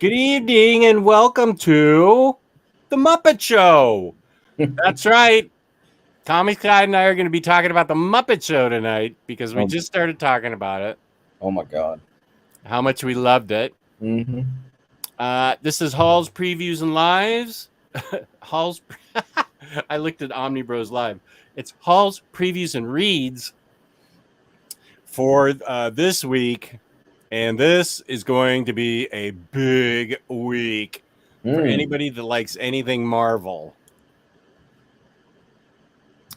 Good evening and welcome to the Muppet Show. That's right. Tommy Scott and I are going to be talking about the Muppet Show tonight because we just started talking about it. Oh my God. How much we loved it. Mm-hmm. This is Hall's Previews and Lives. Hall's. I looked at Omnibros Live. It's Hall's Previews and Reads for this week. And this is going to be a big week for anybody that likes anything Marvel.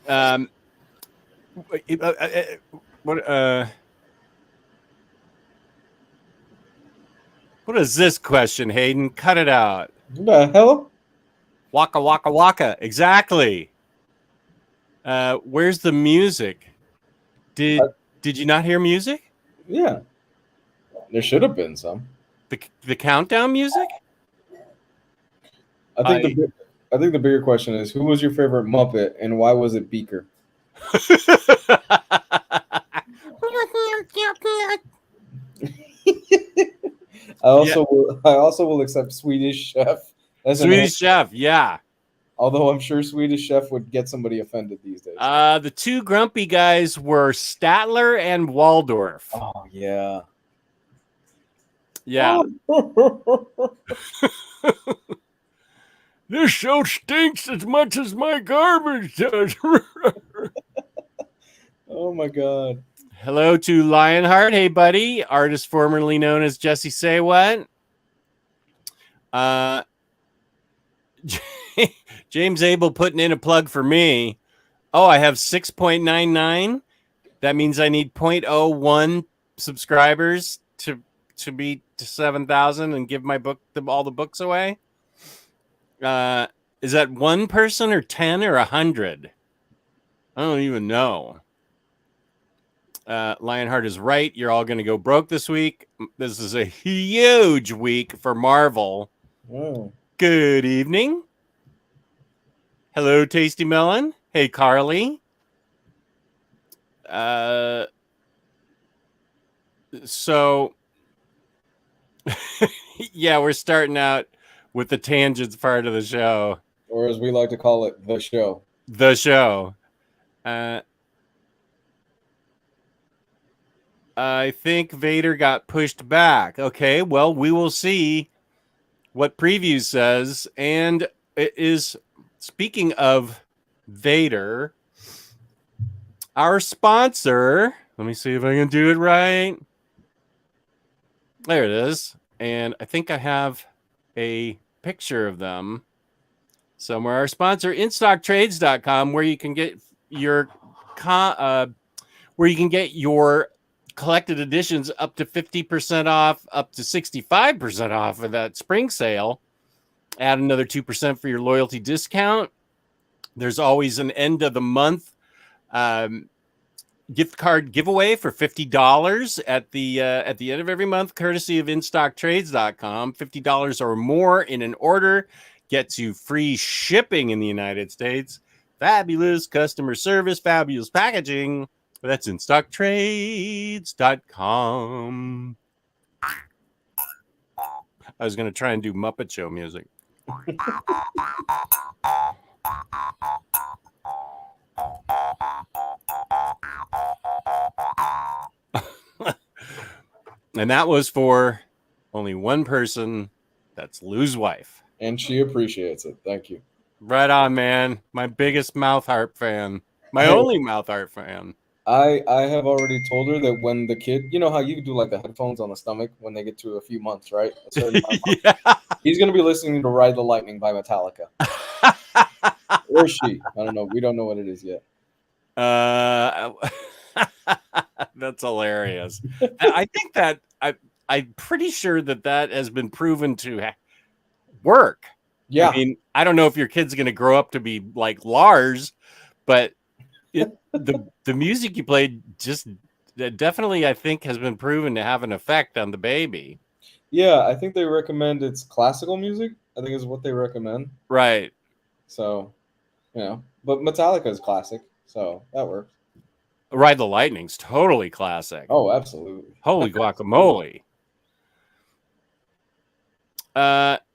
What is this question, Hayden? Cut it out. The hell? Waka waka waka. Exactly. Where's the music? Did you not hear music? Yeah. There should have been some. The countdown music? I think the bigger question is, who was your favorite Muppet and why was it Beaker? I also will accept Swedish Chef. Swedish Chef, yeah. Although I'm sure Swedish Chef would get somebody offended these days. The two grumpy guys were Statler and Waldorf. Oh yeah. Yeah. This show stinks as much as my garbage does. Oh my God. Hello to Lionheart. Hey, buddy. Artist formerly known as Jesse Say What. James Abel putting in a plug for me. Oh, I have 6.99. That means I need 0.01 subscribers to be to 7,000 and give my book all the books away. Is that one person or 10 or 100? I don't even know. Lionheart is right. You're all going to go broke this week. This is a huge week for Marvel. Oh. Good evening. Hello, Tasty Melon. Hey, Carly. So, yeah, we're starting out with the tangents part of the show. Or as we like to call it, the show. The show. I think Vader got pushed back. Okay, well, we will see what preview says. And it is, speaking of Vader, our sponsor, let me see if I can do it right. There it is. And I think I have a picture of them somewhere. Our sponsor, InStockTrades.com, where you can get your collected editions up to 50% off, up to 65% off of that spring sale. Add another 2% for your loyalty discount. There's always an end of the month gift card giveaway for $50 at the end of every month, courtesy of InStockTrades.com. $50 or more in an order gets you free shipping in the United States. Fabulous customer service, fabulous packaging. That's InStockTrades.com. I was going to try and do Muppet Show music. And that was for only one person. That's Lou's wife. And she appreciates it. Thank you. Right on, man. My biggest mouth harp fan. My only mouth harp fan. I have already told her that when the kid, you know how you do like the headphones on the stomach when they get to a few months, right? A certain Yeah. He's going to be listening to Ride the Lightning by Metallica. Or she. I don't know. We don't know what it is yet. That's hilarious. I think that I'm pretty sure that has been proven to work. Yeah. I mean, I don't know if your kid's going to grow up to be like Lars, but the music you played just definitely, I think, has been proven to have an effect on the baby. Yeah, I think they recommend it's classical music. I think is what they recommend. Right. So, but Metallica is classic, so that works. Ride the Lightning's totally classic. Oh, absolutely. Holy guacamole.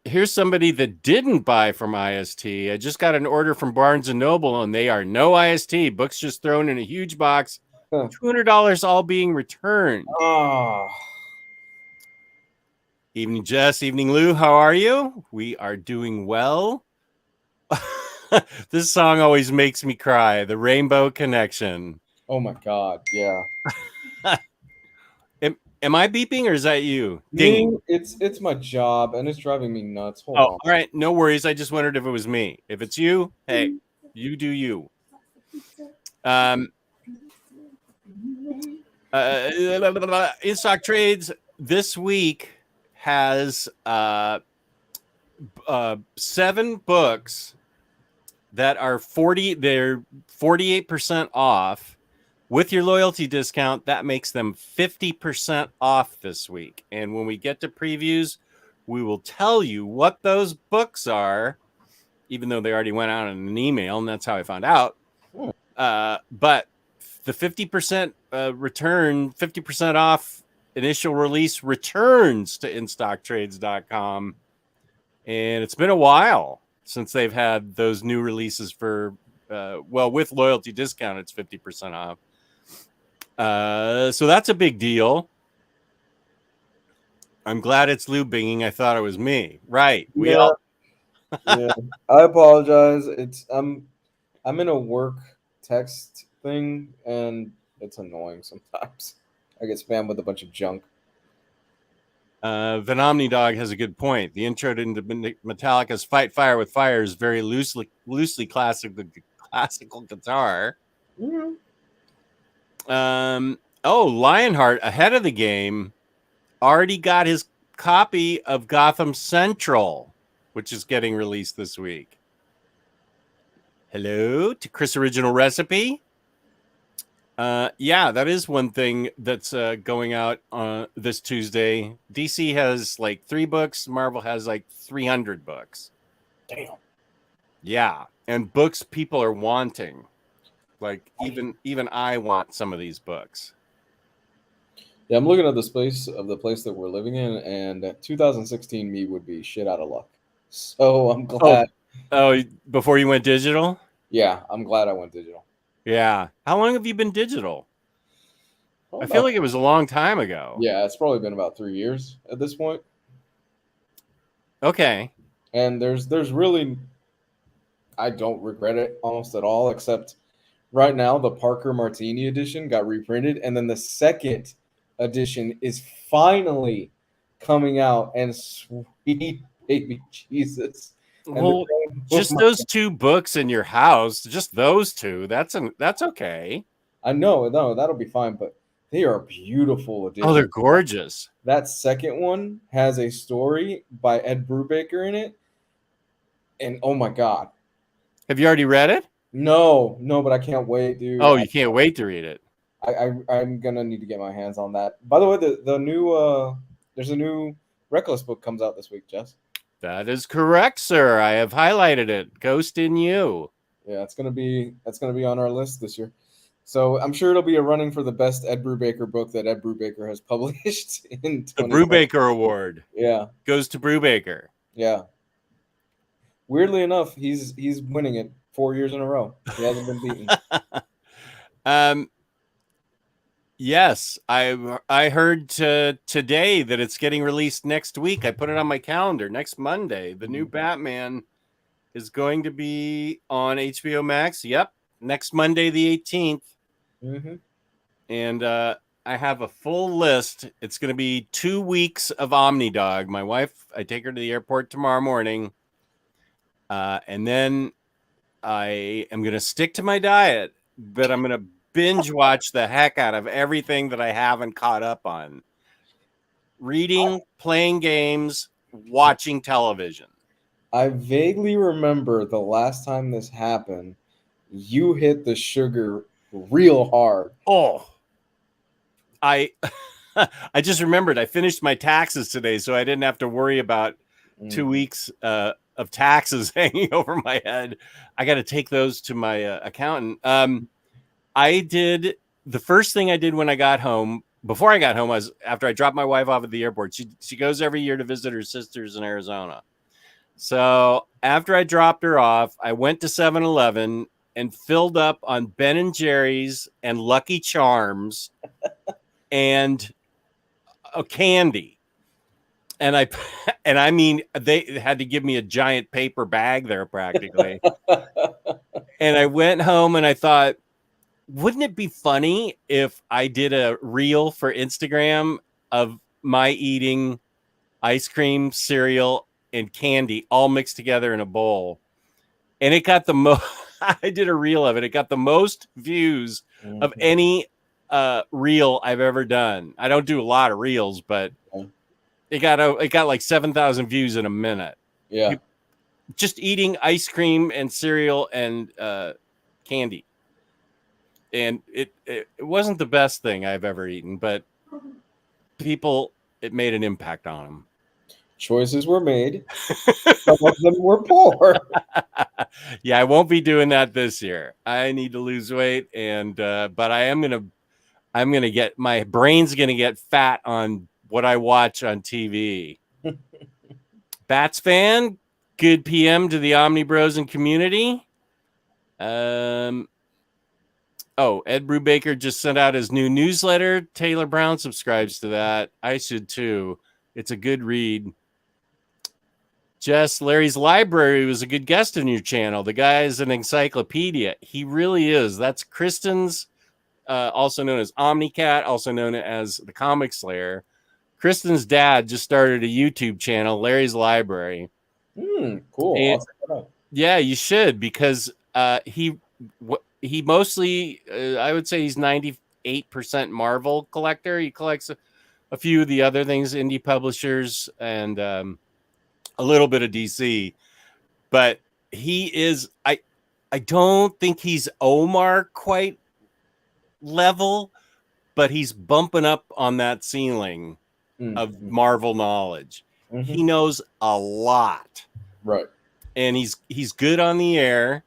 Here's somebody that didn't buy from IST. I just got an order from Barnes and Noble, and they are no IST. Books just thrown in a huge box. $200 all being returned. Ah. Evening, Jess. Evening, Lou. How are you? We are doing well. This song always makes me cry. The Rainbow Connection. Oh my God. Yeah. Am I beeping or is that you? Me, it's my job and it's driving me nuts. Hold Oh, on. all right. No worries. I just wondered if it was me. If it's you, hey, you do you. In stock trades this week has 7 books that are 48% off. With your loyalty discount, that makes them 50% off this week. And when we get to previews, we will tell you what those books are, even though they already went out in an email, and that's how I found out. But the 50% return, 50% off initial release returns to instocktrades.com. And it's been a while since they've had those new releases for, with loyalty discount, it's 50% off. So that's a big deal. I'm glad it's Lou binging. I thought it was me. Right. Yeah. I apologize. I'm in a work text thing and it's annoying sometimes. I get spammed with a bunch of junk. Van Omnidog has a good point. The intro to Metallica's Fight Fire with Fire is very loosely classical guitar. Yeah. Lionheart, ahead of the game, already got his copy of Gotham Central, which is getting released this week. Hello to Chris Original Recipe. That is one thing that's going out this Tuesday. DC has like 3 books. Marvel has like 300 books. Damn. Yeah, and books people are wanting. Like even I want some of these books. Yeah, I'm looking at the place that we're living in, and 2016 me would be shit out of luck. So I'm glad. Oh, before you went digital? Yeah, I'm glad I went digital. Yeah. How long have you been digital? I feel like it was a long time ago. Yeah, it's probably been about 3 years at this point. Okay. And there's really, I don't regret it almost at all, except right now the Parker Martini edition got reprinted, and then the second edition is finally coming out, and sweet baby Jesus. Well, just those 2 books in your house, just those 2, that's okay. I know, no, that'll be fine, but they are beautiful editions. Oh, they're gorgeous. That second one has a story by Ed Brubaker in it, and oh my God. Have you already read it? No, but I can't wait, dude. Oh, you can't wait to read it. I'm gonna need to get my hands on that. By the way, the new there's a new Reckless book comes out this week, Jess. That is correct, sir. I have highlighted it. Ghost in You. Yeah, it's gonna be on our list this year. So I'm sure it'll be a running for the best Ed Brubaker book that Ed Brubaker has published in the Brubaker Award. Yeah, goes to Brubaker. Yeah. Weirdly enough, he's winning it 4 years in a row. He hasn't been beaten. Yes, I heard today that it's getting released next week. I put it on my calendar. Next Monday, the new Batman is going to be on HBO Max. Yep, next Monday, the 18th. Mm-hmm. And I have a full list. It's going to be 2 weeks of Omnidog. My wife, I take her to the airport tomorrow morning. And then I am going to stick to my diet, but I'm going to binge watch the heck out of everything that I haven't caught up on. Reading, playing games, watching television. I vaguely remember the last time this happened, you hit the sugar real hard. Oh, I just remembered I finished my taxes today, so I didn't have to worry about 2 weeks of taxes hanging over my head. I got to take those to my accountant. The first thing I did when I got home before I got home, after I dropped my wife off at the airport. She goes every year to visit her sisters in Arizona. So after I dropped her off, I went to 7-Eleven and filled up on Ben and Jerry's and Lucky Charms and a candy. And I mean, they had to give me a giant paper bag there practically. And I went home and I thought, wouldn't it be funny if I did a reel for Instagram of my eating ice cream, cereal, and candy all mixed together in a bowl? And it got the most. I did a reel of it. It got the most views of any reel I've ever done. I don't do a lot of reels, but it got like 7,000 views in a minute. Yeah, just eating ice cream and cereal and candy. And it wasn't the best thing I've ever eaten, but it made an impact on them. Choices were made. Some of them were poor. Yeah, I won't be doing that this year. I need to lose weight, and but I'm gonna get, my brain's gonna get fat on what I watch on TV. Bats fan, good PM to the Omnibros and community. Ed Brubaker just sent out his new newsletter. Taylor Brown subscribes to that. I should too. It's a good read. Jess, Larry's Library was a good guest on your channel. The guy is an encyclopedia. He really is. That's Kristen's, also known as Omnicat, also known as the Comic Slayer. Kristen's dad just started a YouTube channel, Larry's Library. Cool. And, I'll check it out. Yeah, you should, because he mostly, I would say he's 98% Marvel collector. He collects a few of the other things, indie publishers, and a little bit of DC. But he is, I don't think he's Omar quite level, but he's bumping up on that ceiling of Marvel knowledge. He knows a lot. Right. And he's good on the air.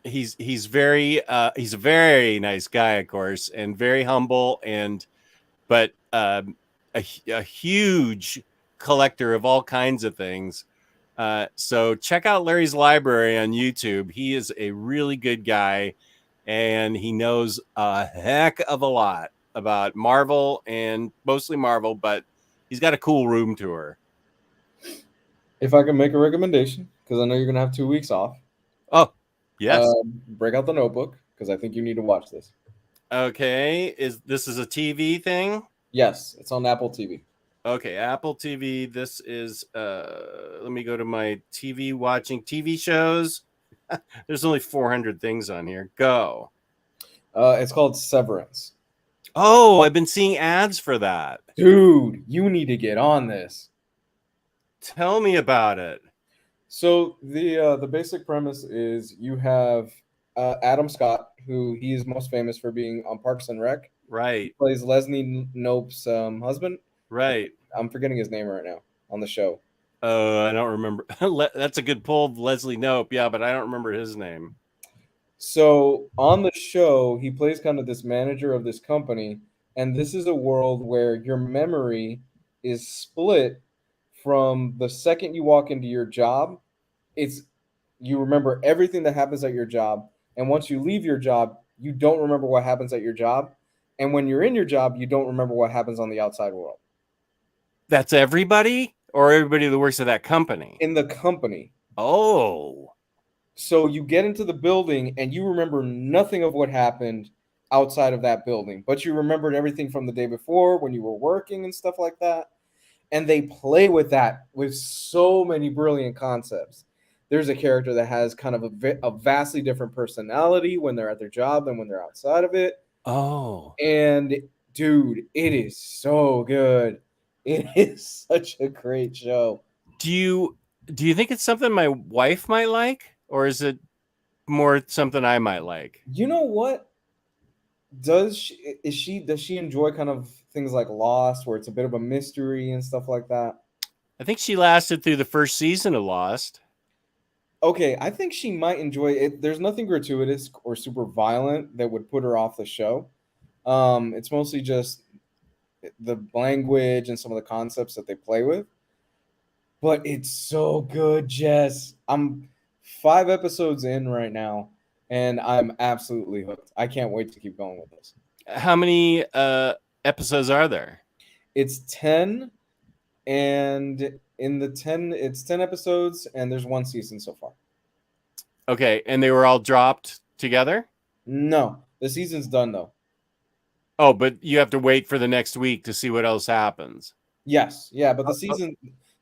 He's a very nice guy, of course, and very humble, but a huge collector of all kinds of things. So check out Larry's Library on YouTube. He is a really good guy, and he knows a heck of a lot about Marvel, and mostly Marvel, but he's got a cool room tour. If I can make a recommendation, because I know you're going to have 2 weeks off. Oh, yes. Break out the notebook, because I think you need to watch this. Okay. This is a TV thing? Yes, it's on Apple TV. Okay, Apple TV. This is, let me go to my TV watching TV shows. There's only 400 things on here. Go. It's called Severance. Oh, I've been seeing ads for that. Dude, you need to get on this. Tell me about it. So the basic premise is you have Adam Scott, who he is most famous for being on Parks and Rec. Right. He plays Leslie Knope's husband. Right. I'm forgetting his name right now on the show. I don't remember. That's a good pull, Leslie Knope. Yeah, but I don't remember his name. So on the show, he plays kind of this manager of this company, and this is a world where your memory is split from the second you walk into your job. You remember everything that happens at your job, and once you leave your job, you don't remember what happens at your job, and when you're in your job, you don't remember what happens on the outside world. That's everybody, or everybody that works at that company? In the company. Oh. So you get into the building and you remember nothing of what happened outside of that building, but you remembered everything from the day before when you were working and stuff like that. And they play with that with so many brilliant concepts. There's a character that has kind of a vastly different personality when they're at their job than when they're outside of it. Oh. And dude, it is so good. It is such a great show. Do you think it's something my wife might like, or is it more something I might like? You know what? Does she enjoy kind of things like Lost, where it's a bit of a mystery and stuff like that? I think she lasted through the first season of Lost. Okay, I think she might enjoy it. There's nothing gratuitous or super violent that would put her off the show. It's mostly just the language and some of the concepts that they play with. But it's so good, Jess. I'm 5 episodes in right now, and I'm absolutely hooked. I can't wait to keep going with this. How many episodes are there? It's 10, and in the 10, it's 10 episodes, and there's one season so far. Okay, and they were all dropped together? No, the season's done though. Oh, but you have to wait for the next week to see what else happens. Yes, yeah, but the season,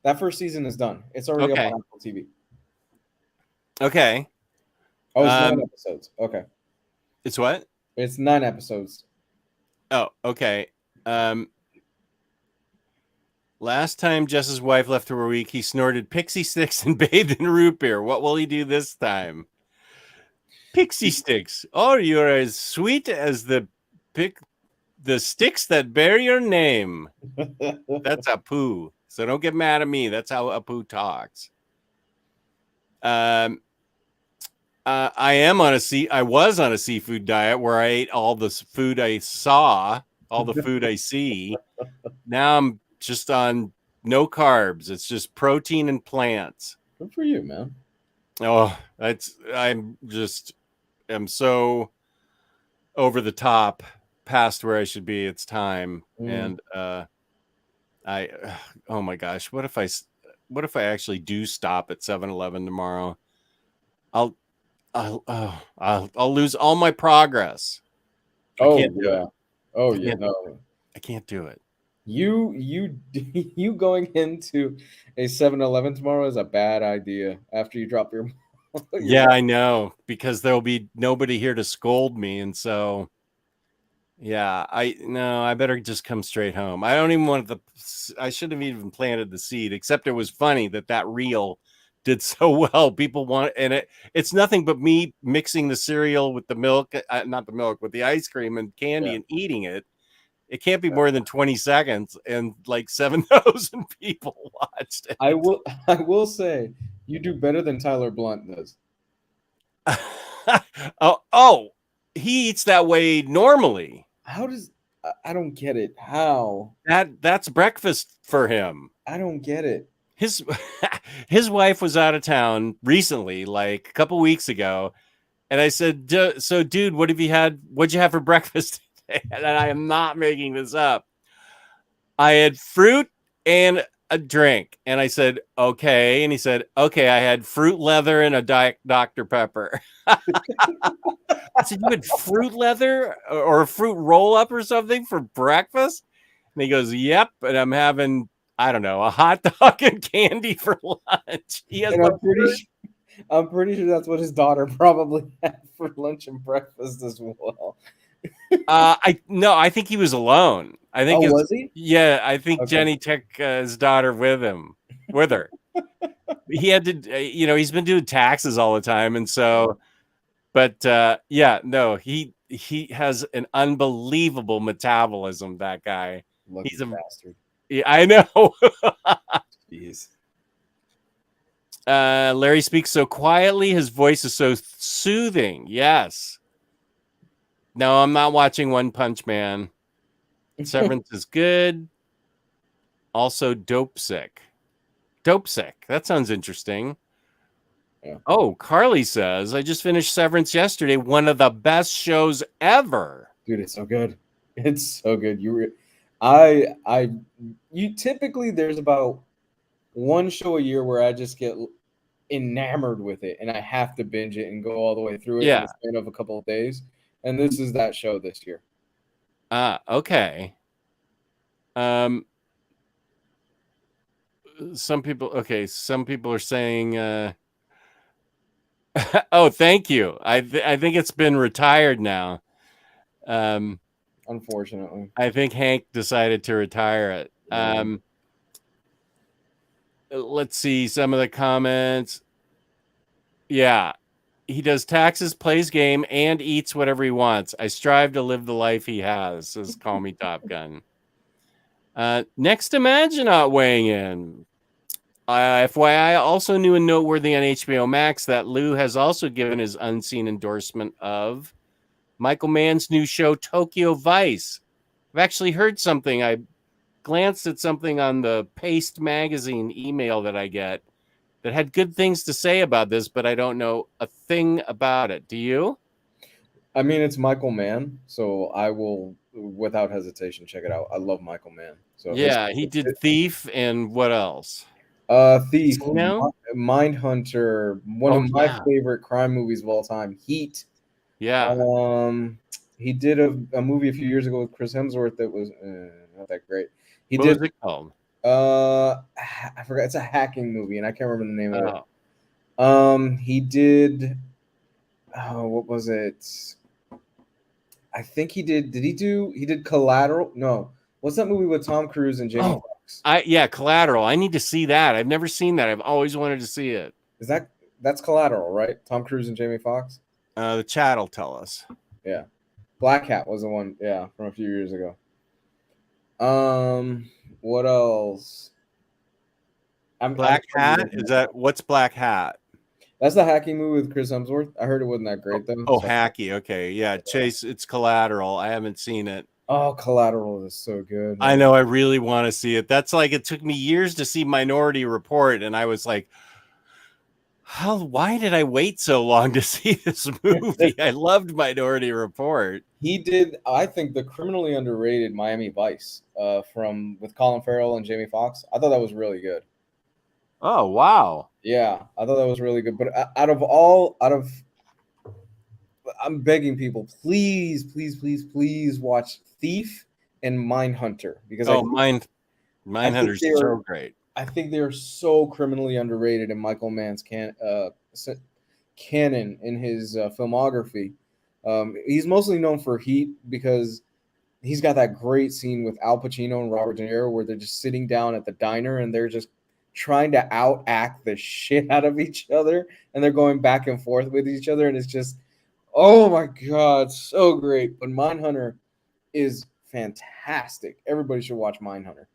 that first season is done. It's already up Okay. on Apple TV. Okay. Oh, it's 9 episodes. Okay. It's what? It's 9 episodes. Oh, okay. Last time Jess's wife left for a week, he snorted pixie sticks and bathed in root beer. What will he do this time? Pixie sticks. Oh, you're as sweet as the sticks that bear your name. That's Apu. So don't get mad at me. That's how Apu talks. I was on a seafood diet where I ate all the food I saw, all the food I see. Now I'm just on no carbs. It's just protein and plants. Good for you, man. Oh, I'm so over the top past where I should be. It's time. And oh my gosh, what if I actually do stop at 7-Eleven tomorrow? I'll lose all my progress. I can't do it. Oh yeah, no. I can't do it. You going into a 7-Eleven tomorrow is a bad idea after you drop your yeah, I know, because there'll be nobody here to scold me, and so yeah, I better just come straight home. I don't even want I should have even planted the seed, except it was funny that reel did so well. People want, and it's nothing but me mixing the cereal with the milk, not the milk, with the ice cream and candy and eating it. It can't be more than 20 seconds, and like 7,000 people watched it. I will say you do better than Tyler Blunt does. Oh, he eats that way normally. How does I don't get it. How? That's breakfast for him. I don't get it. His wife was out of town recently, like a couple weeks ago, and I said, "So, dude, what'd you have for breakfast today?" And I am not making this up. I had fruit and a drink, and I said, "Okay," and he said, "Okay." I had fruit leather and a Dr. Pepper. I said, "You had fruit leather or a fruit roll up or something for breakfast?" And he goes, "Yep." And I'm having, I don't know, a hot dog and candy for lunch. I'm pretty sure that's what his daughter probably had for lunch and breakfast as well. I think he was alone. I think was he? Yeah, I think Jenny took his daughter with her. He had to, he's been doing taxes all the time, and so. But yeah, no, he has an unbelievable metabolism. That guy, he's a bastard. Yeah, I know. Jeez. Larry speaks so quietly. His voice is so soothing. Yes. No, I'm not watching One Punch Man. Severance is good. Also, Dope Sick. That sounds interesting. Yeah. Oh, Carly says, I just finished Severance yesterday. One of the best shows ever. Dude, it's so good. It's so good. You typically, there's about one show a year where I just get enamored with it and I have to binge it and go all the way through it in the span of a couple of days. And this is that show this year. Okay. Some people are saying oh, thank you. I think it's been retired now. Unfortunately, I think Hank decided to retire it. Let's see some of the comments. Yeah, he does taxes, plays game, and eats whatever he wants. I strive to live the life he has, says Call Me Top Gun. Next Imaginaut weighing in. FYI, also new and noteworthy on HBO Max that Lou has also given his unseen endorsement of Michael Mann's new show, Tokyo Vice. I've actually heard something. I glanced at something on the Paste magazine email that I get that had good things to say about this, but I don't know a thing about it. Do you? I mean, it's Michael Mann, so I will, without hesitation, check it out. I love Michael Mann. So Yeah, he did Thief and what else? Thief, Casino? Mindhunter, one Oh of my yeah, favorite crime movies of all time, Heat. yeah. He did a movie a few years ago with Chris Hemsworth that was not that great. He What did was it called? I forgot. It's a hacking movie, and I can't remember the name of it. Oh, He did. Oh, what was it? I think he did. Did he do? He did Collateral. No, what's that movie with Tom Cruise and Jamie Foxx? Collateral. I need to see that. I've never seen that. I've always wanted to see it. Is that's Collateral, right? Tom Cruise and Jamie Foxx. The chat will tell us. Yeah, Black Hat was the one. Yeah, from a few years ago. What else? Black Hat? Is that what's Black Hat? That's the hacking movie with Chris Hemsworth. I heard it wasn't that great though. Oh, Hacky. Okay, yeah. Chase, it's Collateral. I haven't seen it. Oh, Collateral is so good. I know. I really want to see it. That's like it took me years to see Minority Report, and I was like, why did I wait so long to see this movie? I loved Minority Report. He did, I think, the criminally underrated Miami Vice with Colin Farrell and Jamie Foxx. I thought that was really good. Oh, wow. Yeah, I thought that was really good. But I'm begging people, please, please, please, please watch Thief and Mindhunter because Mindhunter's so great. I think they're so criminally underrated in Michael Mann's canon in his filmography. He's mostly known for Heat because he's got that great scene with Al Pacino and Robert De Niro where they're just sitting down at the diner and they're just trying to outact the shit out of each other, and they're going back and forth with each other, and it's just, oh my god, so great. But Mindhunter is fantastic. Everybody should watch Mindhunter.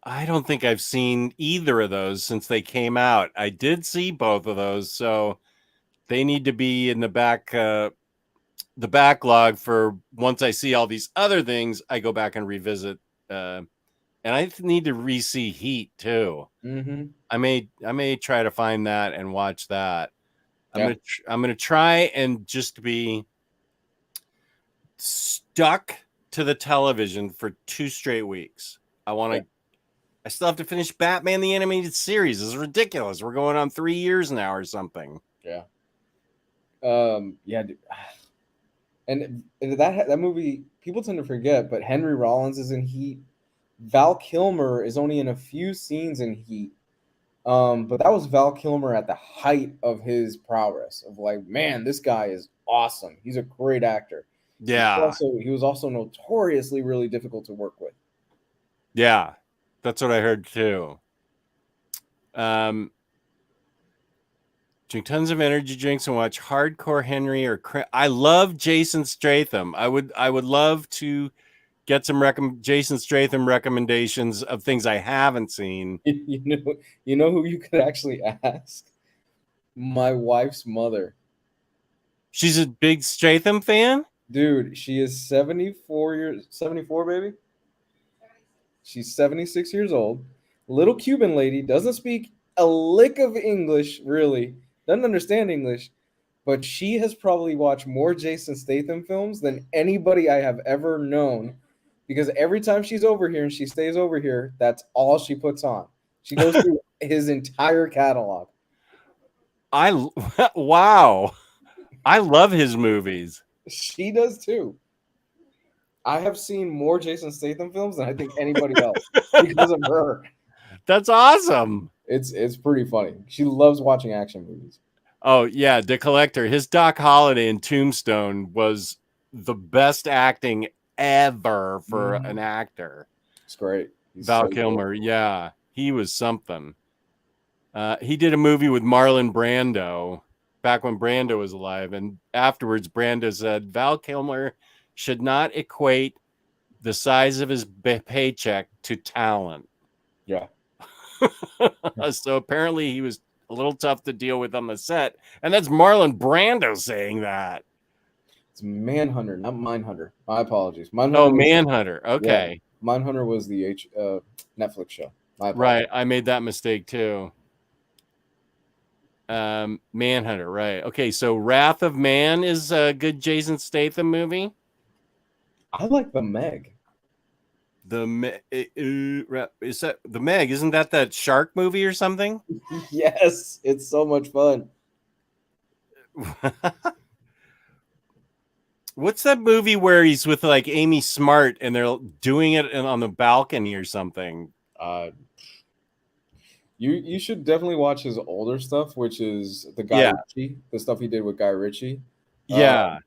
I don't think I've seen either of those since they came out. I did see both of those, so they need to be in the backlog for once I see all these other things, I go back and revisit. And I need to re-see Heat too. Mm-hmm. I may try to find that and watch that. I'm gonna try and just be stuck to the television for 2 straight weeks. I still have to finish Batman the Animated Series. This is ridiculous. We're going on 3 years now or something. Yeah. Dude. And that movie, people tend to forget, but Henry Rollins is in Heat. Val Kilmer is only in a few scenes in Heat. But that was Val Kilmer at the height of his prowess of like, man, this guy is awesome. He's a great actor. Yeah. He was also notoriously really difficult to work with. Yeah. That's what I heard too. Drink tons of energy drinks and watch Hardcore Henry I love Jason Statham. I would love to get some Jason Statham recommendations of things I haven't seen. You know who you could actually ask? My wife's mother. She's a big Statham fan? Dude, she is 74, baby. She's 76 years old. Little Cuban lady, doesn't speak a lick of English, really. Doesn't understand English. But she has probably watched more Jason Statham films than anybody I have ever known. Because every time she's over here and she stays over here, that's all she puts on. She goes through his entire catalog. Wow. I love his movies. She does too. I have seen more Jason Statham films than I think anybody else because of her. That's awesome. It's pretty funny. She loves watching action movies. Oh, yeah. The Collector. His Doc Holliday in Tombstone was the best acting ever for an actor. It's great. Val Kilmer. Good. Yeah. He was something. He did a movie with Marlon Brando back when Brando was alive. And afterwards, Brando said Val Kilmer should not equate the size of his paycheck to talent. Yeah. So apparently he was a little tough to deal with on the set. And that's Marlon Brando saying that. It's Manhunter, not Mindhunter. My apologies. Oh, Mindhunter was Manhunter. yeah. Okay. Mindhunter was the Netflix show. My Right. apologies. I made that mistake too. Manhunter. Right. Okay. So Wrath of Man is a good Jason Statham movie. I like the Meg. Is that the Meg? Isn't that shark movie or something? Yes, it's so much fun. What's that movie where he's with like Amy Smart and they're doing it on the balcony or something? Uh, you should definitely watch his older stuff, which is the Yeah. the stuff he did with Guy Ritchie. Yeah.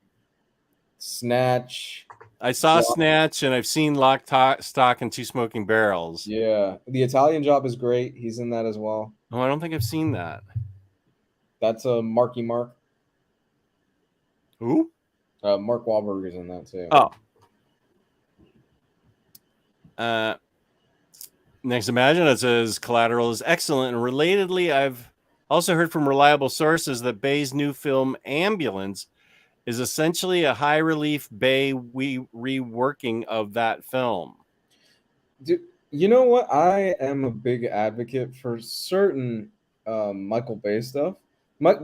Snatch. I saw Snatch and I've seen Lock, Stock, and Two Smoking Barrels. Yeah, the Italian Job is great. He's in that as well. Oh, I don't think I've seen that. That's a Marky Mark. Who? Mark Wahlberg is in that too. Oh. Next Imagine, it says Collateral is excellent. And relatedly, I've also heard from reliable sources that Bay's new film Ambulance is essentially a high relief Bay reworking of that film. Dude, you know what? I am a big advocate for certain Michael Bay stuff.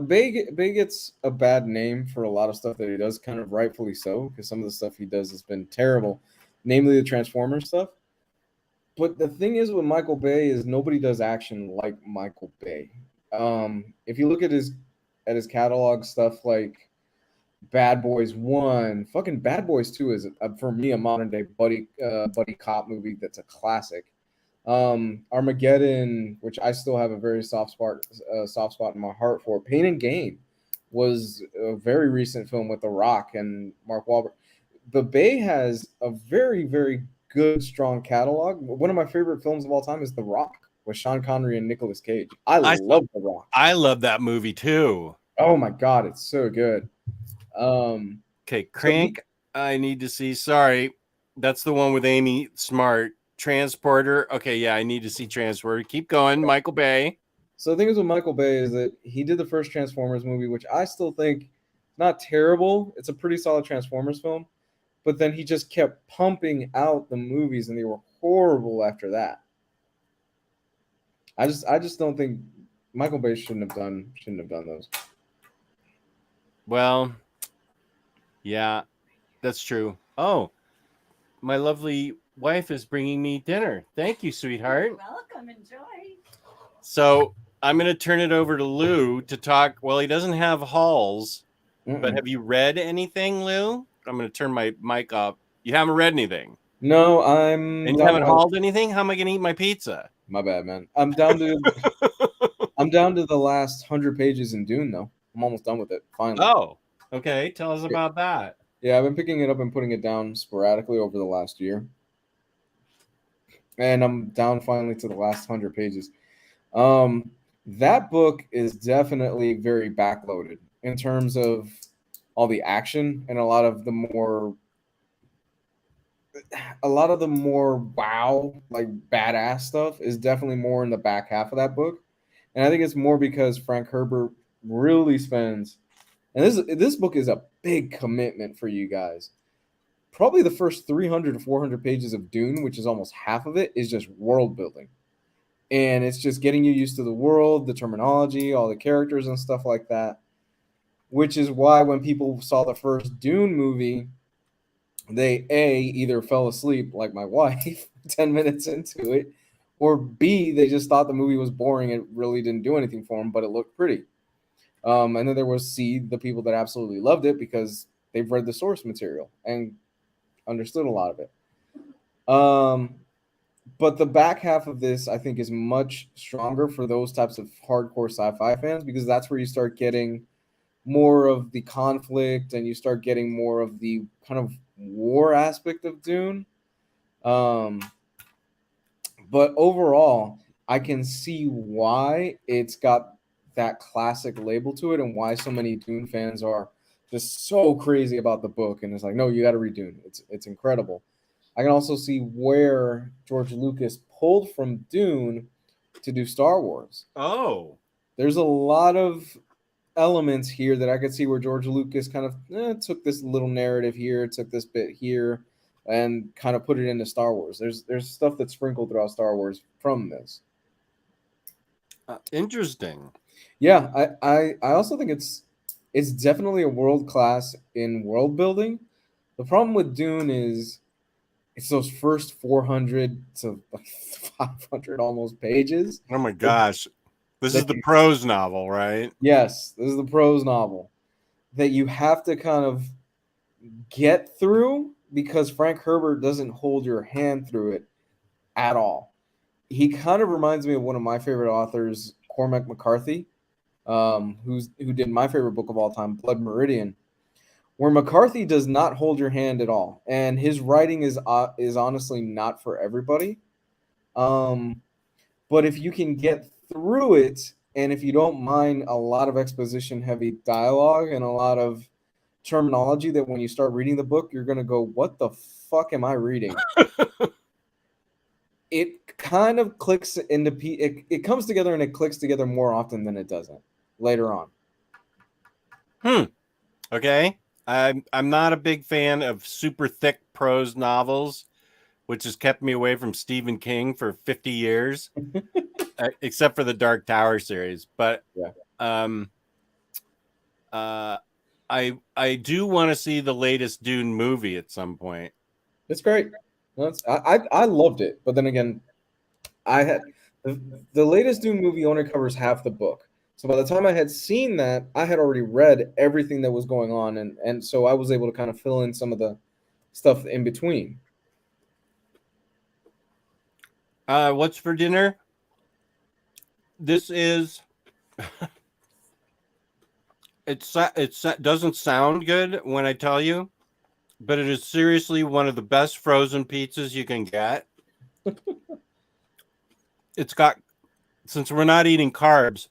Bay gets a bad name for a lot of stuff that he does, kind of rightfully so, because some of the stuff he does has been terrible, namely the Transformers stuff. But the thing is with Michael Bay is nobody does action like Michael Bay. If you look at his catalog stuff like Bad Boys 1, fucking Bad Boys 2 is for me a modern day buddy cop movie that's a classic. Armageddon, which I still have a very soft spot in my heart for. Pain and Gain was a very recent film with The Rock and Mark Wahlberg. The Bay has a very, very good, strong catalog. One of my favorite films of all time is The Rock with Sean Connery and Nicolas Cage. I love The Rock. I love that movie too. Oh my god, it's so good. Okay, Crank. I need to see. Sorry, that's the one with Amy Smart. Transporter. Okay, yeah, I need to see Transporter. Keep going, Michael Bay. So the thing is with Michael Bay is that he did the first Transformers movie, which I still think not terrible. It's a pretty solid Transformers film. But then he just kept pumping out the movies, and they were horrible after that. I just don't think Michael Bay shouldn't have done those. Well, yeah, that's true. Oh, my lovely wife is bringing me dinner. Thank you, sweetheart. You're welcome. Enjoy. So I'm going to turn it over to Lou to talk. Well, he doesn't have hauls, but have you read anything, Lou? I'm going to turn my mic off. You haven't read anything? No, and you haven't hauled anything? How am I going to eat my pizza? My bad, man. I'm down to the last 100 pages in Dune, though. I'm almost done with it, finally. Oh, okay. Tell us about that. Yeah, I've been picking it up and putting it down sporadically over the last year. And I'm down finally to the last 100 pages. That book is definitely very backloaded in terms of all the action, and a lot of the more wow, like badass stuff is definitely more in the back half of that book. And I think it's more because Frank Herbert really spends, and this book is a big commitment for you guys. Probably the first 300 to 400 pages of Dune, which is almost half of it, is just world building. And it's just getting you used to the world, the terminology, all the characters and stuff like that. Which is why when people saw the first Dune movie, they either fell asleep like my wife 10 minutes into it, or B, they just thought the movie was boring. It really didn't do anything for them, but it looked pretty. And then there was C, the people that absolutely loved it because they've read the source material and understood a lot of it. But the back half of this, I think, is much stronger for those types of hardcore sci-fi fans, because that's where you start getting more of the conflict and you start getting more of the kind of war aspect of Dune. But overall, I can see why it's got that classic label to it and why so many Dune fans are just so crazy about the book. And it's like, no, you got to read Dune. It's incredible. I can also see where George Lucas pulled from Dune to do Star Wars. Oh. There's a lot of elements here that I could see where George Lucas kind of took this little narrative here, took this bit here, and kind of put it into Star Wars. There's stuff that's sprinkled throughout Star Wars from this. Interesting. Yeah, I also think it's definitely a world class in world building. The problem with Dune is it's those first 400 to like 500 almost pages. Oh my gosh. This is That the you- prose novel, right? Yes, this is the prose novel that you have to kind of get through because Frank Herbert doesn't hold your hand through it at all. He kind of reminds me of one of my favorite authors, Cormac McCarthy, who did my favorite book of all time, Blood Meridian, where McCarthy does not hold your hand at all, and his writing is honestly not for everybody. But if you can get through it, and if you don't mind a lot of exposition heavy dialogue and a lot of terminology that when you start reading the book, you're going to go, what the fuck am I reading? It kind of clicks into it comes together and it clicks together more often than it doesn't later on. Okay. I'm not a big fan of super thick prose novels, which has kept me away from Stephen King for 50 years, except for the Dark Tower series. But Yeah. I do want to see the latest Dune movie at some point. It's great. I loved it, but then again, I had the latest Dune movie only covers half the book. So by the time I had seen that, I had already read everything that was going on, and so I was able to kind of fill in some of the stuff in between. What's for dinner? This is it doesn't sound good when I tell you, but it is seriously one of the best frozen pizzas you can get. It's got, since we're not eating carbs,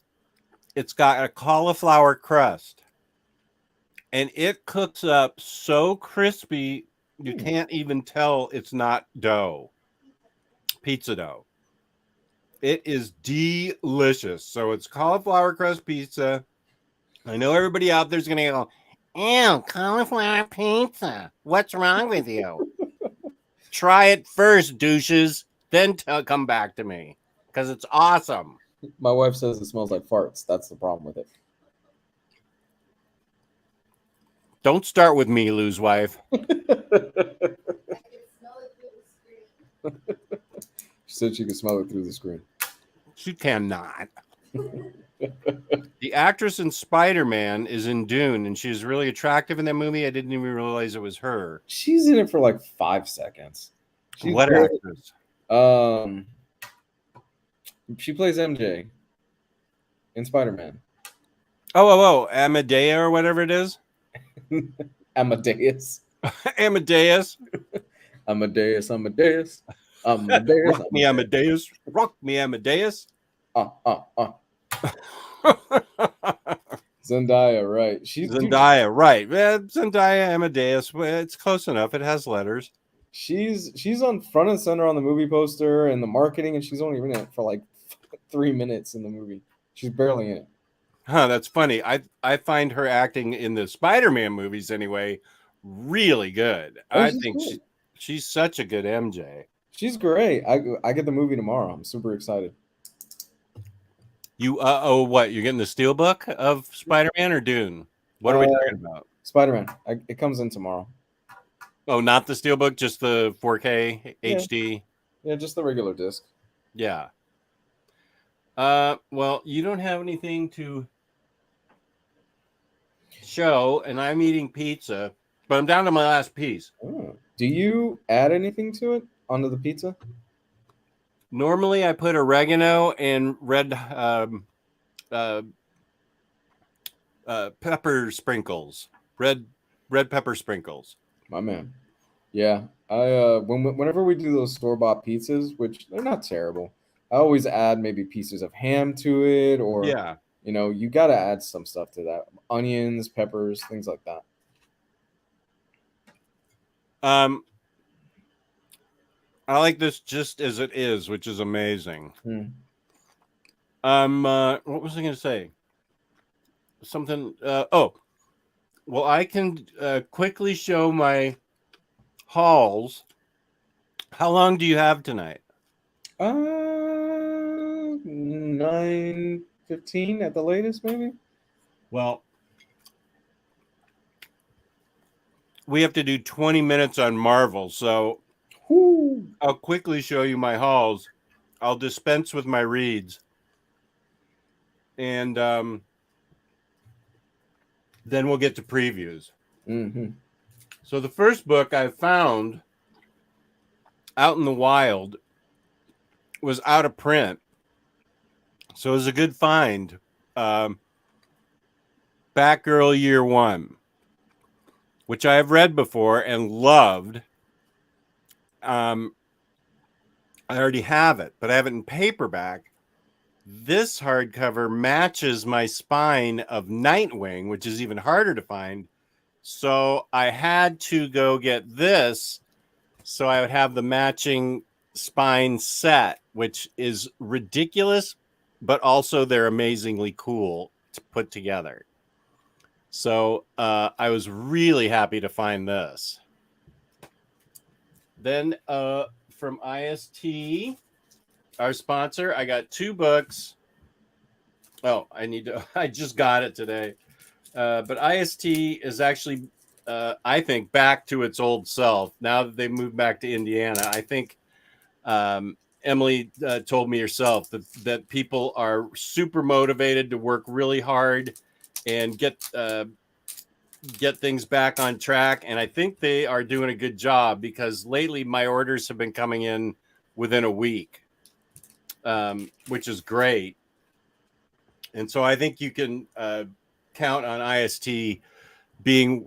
it's got a cauliflower crust, and it cooks up so crispy you can't even tell it's not dough, pizza dough. It is delicious. So it's cauliflower crust pizza. I know everybody out there's gonna go, ew, cauliflower pizza. What's wrong with you? Try it first, douches. Then come back to me, because it's awesome. My wife says it smells like farts. That's the problem with it. Don't start with me, lose wife. She said she could smell it through the screen. She cannot. The actress in Spider-Man is in Dune, and she's really attractive in that movie. I didn't even realize it was her. She's in it for like 5 seconds. She's What great. actress? She plays MJ in Spider-Man. Oh, Amadea or whatever it is. Amadeus. Amadeus. Amadeus. Amadeus. Amadeus. Rock me, Amadeus. Rock me, Amadeus. Zendaya, right? She's Zendaya, right? Zendaya, Amadeus. Well, it's close enough. It has letters. She's on front and center on the movie poster and the marketing, and she's only in it for like 3 minutes in the movie. She's barely in it. Huh, that's funny. I find her acting in the Spider-Man movies anyway really good. I think she's such a good MJ. She's great. I get the movie tomorrow. I'm super excited. You what? You're getting the steelbook of Spider-Man or Dune? What are we talking about? Spider-Man. It comes in tomorrow. Oh, not the steelbook, just the 4K HD. Yeah, just the regular disc. Yeah. Well, you don't have anything to show, and I'm eating pizza, but I'm down to my last piece. Oh. Do you add anything to it onto the pizza? Normally, I put oregano and red pepper sprinkles, red pepper sprinkles. My man. Yeah, I whenever we do those store-bought pizzas, which they're not terrible, I always add maybe pieces of ham to it, or you got to add some stuff to that, onions, peppers, things like that. I like this just as it is, which is amazing. What was I going to say? something. Well, I can quickly show my hauls. How long do you have tonight? 9:15 at the latest, maybe. Well, we have to do 20 minutes on Marvel, so Whoo. I'll quickly show you my hauls. I'll dispense with my reads. And then we'll get to previews. Mm-hmm. So the first book I found out in the wild was out of print. So it was a good find. Batgirl Year One, which I have read before and loved. I already have it, but I have it in paperback. This hardcover matches my spine of Nightwing, which is even harder to find. So I had to go get this so I would have the matching spine set, which is ridiculous, but also they're amazingly cool to put together. So I was really happy to find this. Then from IST, our sponsor, I got 2 books. Oh, I just got it today. But IST is actually, I think, back to its old self now that they moved back to Indiana. I think Emily told me herself that people are super motivated to work really hard and get things back on track. And I think they are doing a good job because lately my orders have been coming in within a week, which is great. And so I think you can count on IST being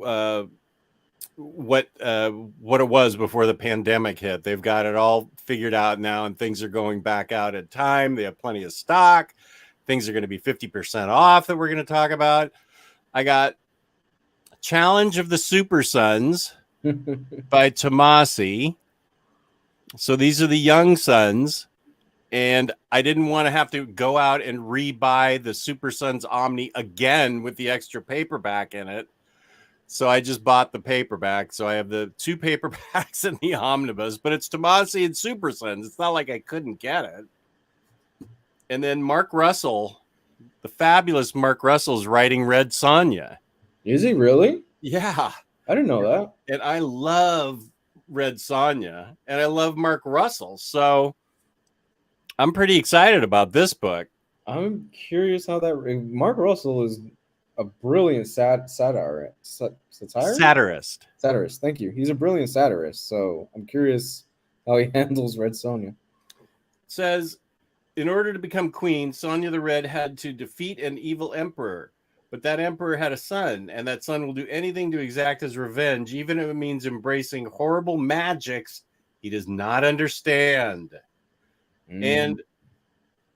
what it was before the pandemic hit. They've got it all figured out now, and things are going back out at time. They have plenty of stock. Things are going to be 50% off that we're going to talk about. I got Challenge of the Super Sons by Tomasi. So these are the young sons. And I didn't want to have to go out and rebuy the Super Sons Omni again with the extra paperback in it. So I just bought the paperback. So I have the 2 paperbacks in the omnibus, but it's Tomasi and Super Sons. It's not like I couldn't get it. And then Mark Russell, the fabulous Mark Russell, is writing Red Sonja. Is he really? Yeah. I didn't know that. And I love Red Sonja, and I love Mark Russell. So I'm pretty excited about this book. I'm curious how that. Mark Russell is a brilliant satirist. Satirist. Thank you. He's a brilliant satirist. So I'm curious how he handles Red Sonja. It says, in order to become queen, Sonja the Red had to defeat an evil emperor. But that emperor had a son, and that son will do anything to exact his revenge, even if it means embracing horrible magics he does not understand. And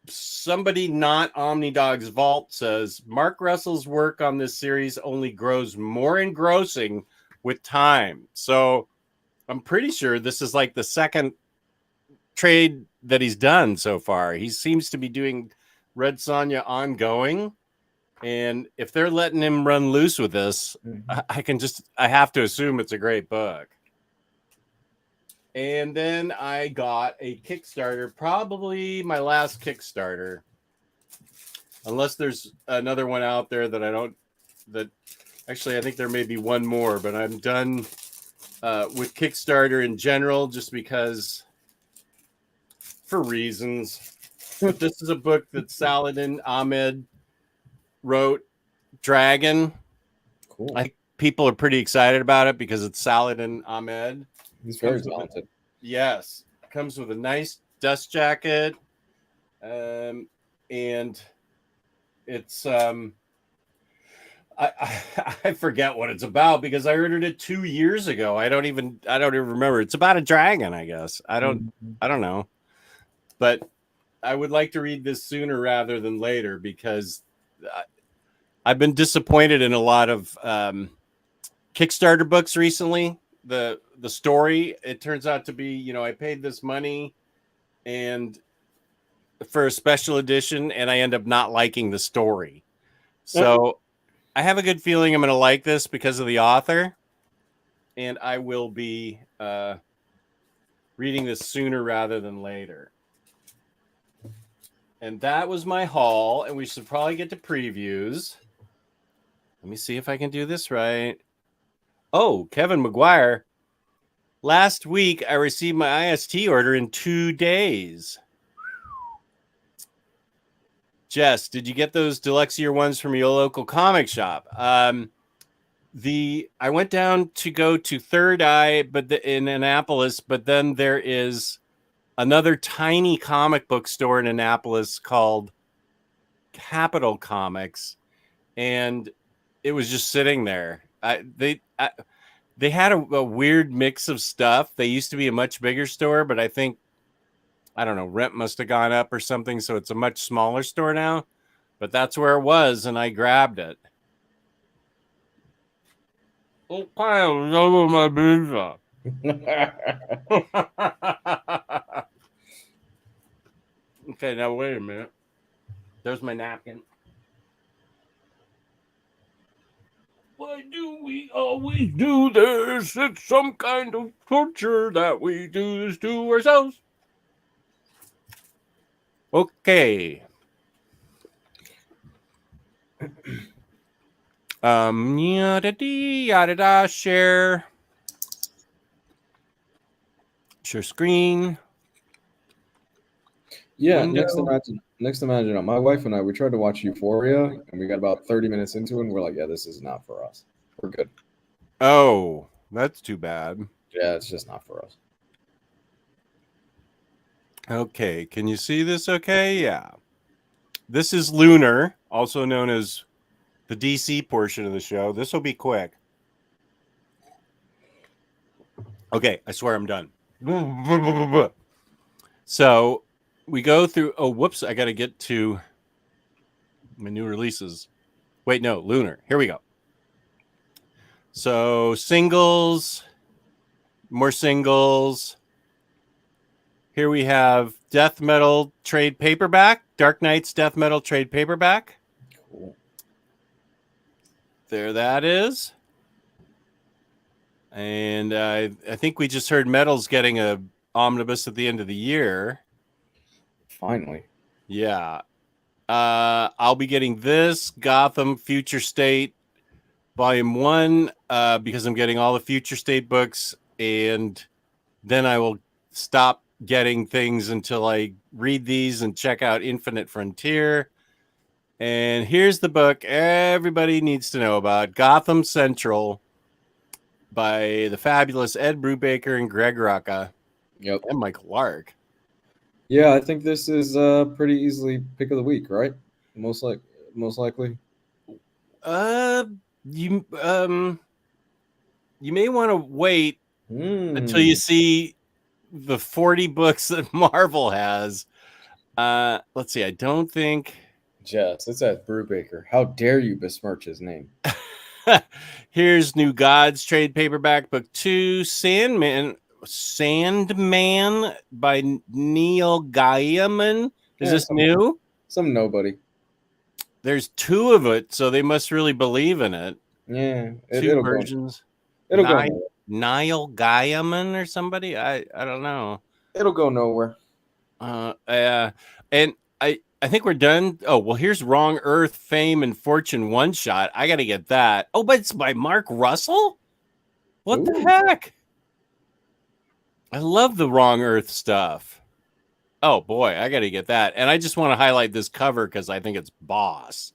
somebody not Omnidog's Vault says Mark Russell's work on this series only grows more engrossing with time. So I'm pretty sure this is like the second trade that he's done so far. He seems to be doing Red Sonja ongoing. And if they're letting him run loose with this, I have to assume it's a great book. And then I got a Kickstarter, probably my last Kickstarter, unless there's another one out there that actually I think there may be one more, but I'm done with Kickstarter in general, just because for reasons. But this is a book that Saladin Ahmed wrote, Dragon. Cool. I think people are pretty excited about it because it's Saladin Ahmed. He's very talented. Yes. Comes with a nice dust jacket. And it's I forget what it's about because I ordered it 2 years ago. I don't even remember. It's about a dragon, I guess. I don't know. But I would like to read this sooner rather than later because I've been disappointed in a lot of Kickstarter books recently. The story, it turns out to be, I paid this money and for a special edition, and I end up not liking the story. So I have a good feeling I'm going to like this because of the author, and I will be reading this sooner rather than later. And that was my haul, and we should probably get to previews. Let me see if I can do this right. Oh, Kevin McGuire. Last week, I received my IST order in 2 days. Jess, did you get those deluxe year ones from your local comic shop? I went down to go to Third Eye, in Annapolis, but then there is another tiny comic book store in Annapolis called Capital Comics, and it was just sitting there. They had a weird mix of stuff. They used to be a much bigger store, but I think, I don't know, rent must have gone up or something, so it's a much smaller store now. But that's where it was, and I grabbed it. Okay, my pizza. Okay, now wait a minute. There's my napkin. Why do we always do this? It's some kind of torture that we do this to ourselves. Okay. Yada share screen. Yeah, Window. next imagine, my wife and I, we tried to watch Euphoria, and we got about 30 minutes into it, and we're like, yeah, this is not for us. We're good. Oh, that's too bad. Yeah, it's just not for us. Okay, can you see this okay? Yeah. This is Lunar, also known as the DC portion of the show. This will be quick. Okay, I swear I'm done. So we go through. Oh, whoops! I got to get to my new releases. Wait, no, Lunar. Here we go. So singles, more singles. Here we have Death Metal trade paperback, Dark Knight's Death Metal trade paperback. Cool. There that is. And I think we just heard Metal's getting a omnibus at the end of the year. Finally. Yeah. I'll be getting this Gotham Future State Volume 1 because I'm getting all the Future State books, and then I will stop getting things until I read these and check out Infinite Frontier. And here's the book everybody needs to know about, Gotham Central, by the fabulous Ed Brubaker and Greg Rucka. Yep. And Mike Lark. Yeah, I think this is pretty easily pick of the week, right? Most likely. You may want to wait until you see the 40 books that Marvel has. Let's see. I don't think. Jess, it's Ed Brubaker. How dare you besmirch his name? Here's New Gods trade paperback book 2, Sandman by Neil Gaiman. Is this new? Some nobody. There's 2 of it, so they must really believe in it. Yeah, 2 versions. It'll go nowhere. Niall Gaiman or somebody. I don't know. It'll go nowhere. And I think we're done. Oh, well, here's Wrong Earth, Fame, and Fortune one shot. I got to get that. Oh, but it's by Mark Russell? What the heck? I love the Wrong Earth stuff. Oh, boy, I got to get that. And I just want to highlight this cover because I think it's boss.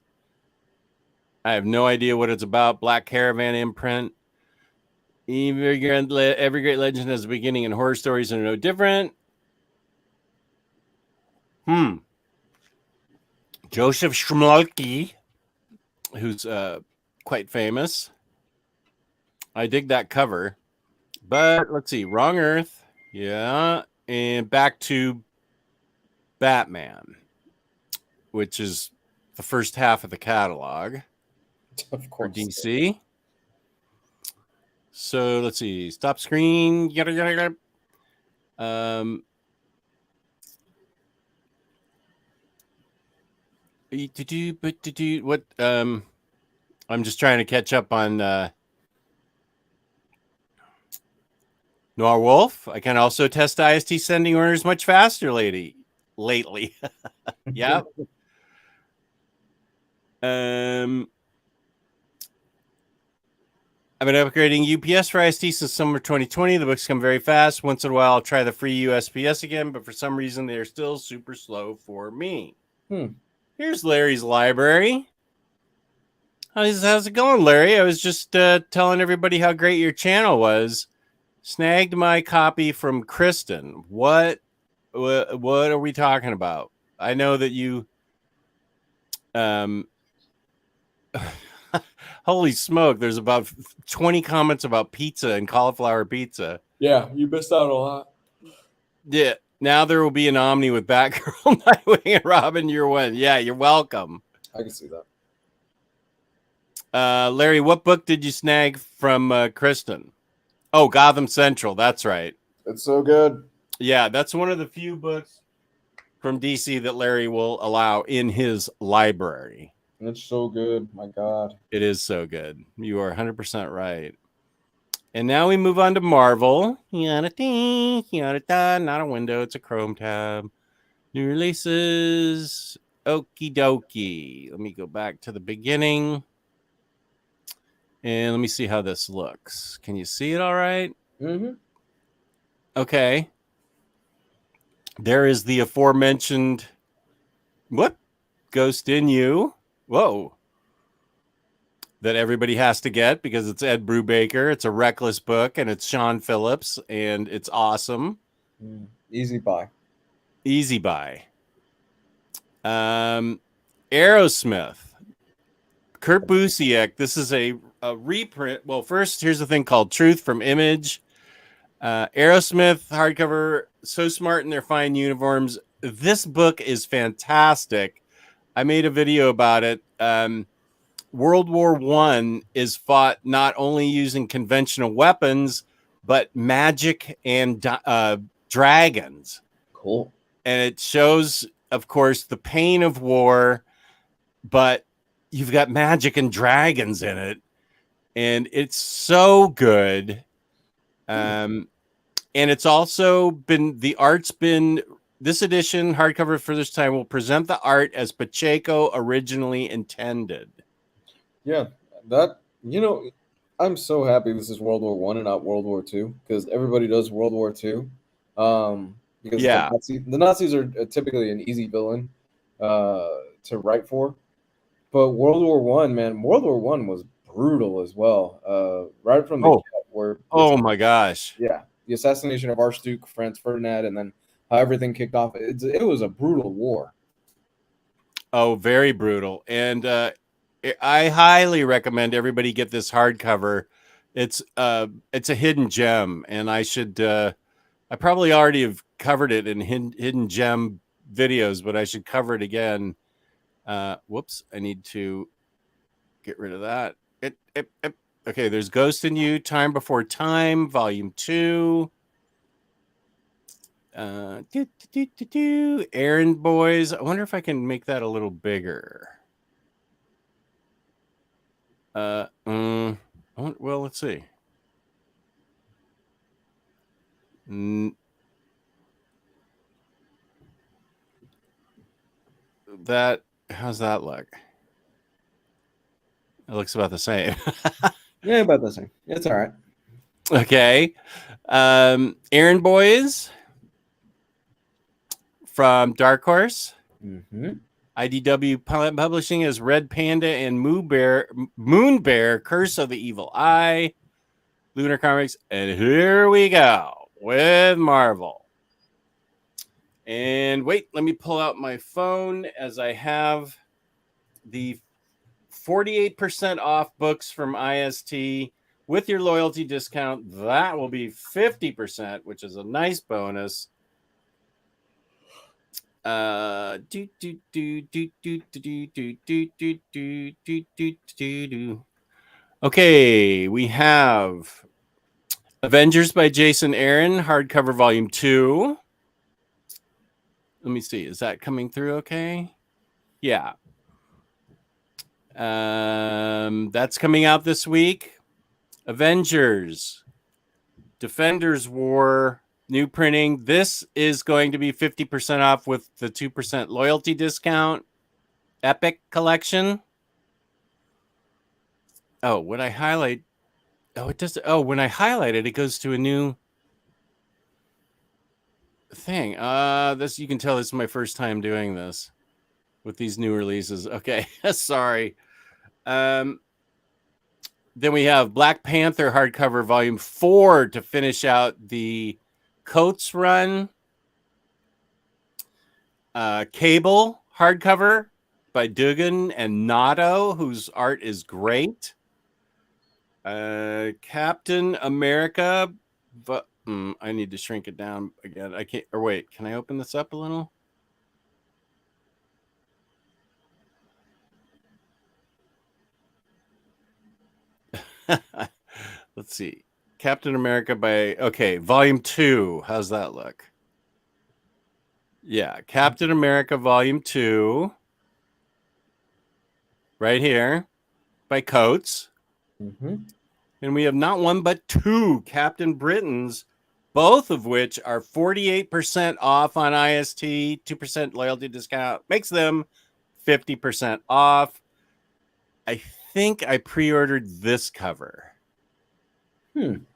I have no idea what it's about. Black Caravan imprint. Every great legend has a beginning, and horror stories are no different. Joseph Schmolke, who's quite famous. I dig that cover. But let's see. Wrong Earth. Yeah. And back to Batman, which is the first half of the catalog. Of course. For DC. So let's see. Stop screen. What I'm just trying to catch up on Noir Wolf. I can also test IST sending orders much faster lately. Yeah. I've been upgrading UPS for IST since summer 2020. The books come very fast. Once in a while, I'll try the free USPS again, but for some reason, they're still super slow for me. Here's Larry's library. How's it going, Larry? I was just telling everybody how great your channel was. Snagged my copy from Kristen. What are we talking about? I know that you holy smoke, there's about 20 comments about pizza and cauliflower pizza. Yeah, you missed out a lot. Yeah, now there will be an Omni with Batgirl, Nightwing, and Robin year one. Yeah, you're welcome. I can see that. Larry, what book did you snag from Kristen? Oh, Gotham Central. That's right. It's so good. Yeah, that's one of the few books from DC that Larry will allow in his library. It's so good. My God. It is so good. You are 100% right. And now we move on to Marvel. Not a window. It's a Chrome tab. New releases. Okie dokie. Let me go back to the beginning. And let me see how this looks. Can you see it all right? Mm-hmm. Okay. There is the aforementioned Ghost in You. Whoa. That everybody has to get because it's Ed Brubaker. It's a Reckless book, and it's Sean Phillips, and it's awesome. Easy buy. Easy buy. Aerosmith. Kurt Busiek. This is a reprint. Well, first, here's the thing called Truth from Image. Aerosmith hardcover. So smart in their fine uniforms. This book is fantastic. I made a video about it. World War I is fought not only using conventional weapons, but magic and dragons. Cool. And it shows, of course, the pain of war, but you've got magic and dragons in it. And it's so good. And it's also been, the art's been, this edition, hardcover for this time, will present the art as Pacheco originally intended. Yeah, that, I'm so happy this is World War One and not World War Two, because everybody does World War Two. Because the Nazis are typically an easy villain to write for. But World War One, man, World War One was brutal as well. Right from the get, where my gosh. Yeah, the assassination of Archduke Franz Ferdinand, and then how everything kicked off. It was a brutal war. Oh, very brutal. And I highly recommend everybody get this hardcover. It's a hidden gem, and I probably already have covered it in hidden gem videos, but I should cover it again. Whoops, I need to get rid of that. Okay, there's Ghost in You, Time Before Time, Volume 2. Errand Boys. I wonder if I can make that a little bigger. Well, let's see. How's that look? It looks about the same. Yeah, about the same. It's all right. Okay. Errand Boys from Dark Horse. Mm-hmm. IDW Publishing as Red Panda and Moon Bear, Curse of the Evil Eye. Lunar Comics. And here we go with Marvel. And wait, let me pull out my phone as I have the 48% off books from IST with your loyalty discount. That will be 50%, which is a nice bonus. Okay, we have Avengers by Jason Aaron, hardcover volume 2. Let me see, is that coming through okay? Yeah. That's coming out this week. Avengers, Defenders War, new printing. This is going to be 50% off with the 2% loyalty discount. Epic Collection. Oh, when I highlight, it does. Oh, when I highlight it, it goes to a new thing. This, you can tell this is my first time doing this with these new releases. Okay, sorry. Then we have Black Panther hardcover volume 4 to finish out the Coates run. Cable hardcover by Dugan and Nato, whose art is great. Captain America, but I need to shrink it down again. I can't. Or wait, can I open this up a little? Let's see. Captain America by volume 2. How's that look? Yeah, Captain America volume 2. Right here by Coates. And we have not one but 2 Captain Britons, both of which are 48% off on IST, 2% loyalty discount, makes them 50% off. I think I pre-ordered this cover. I'm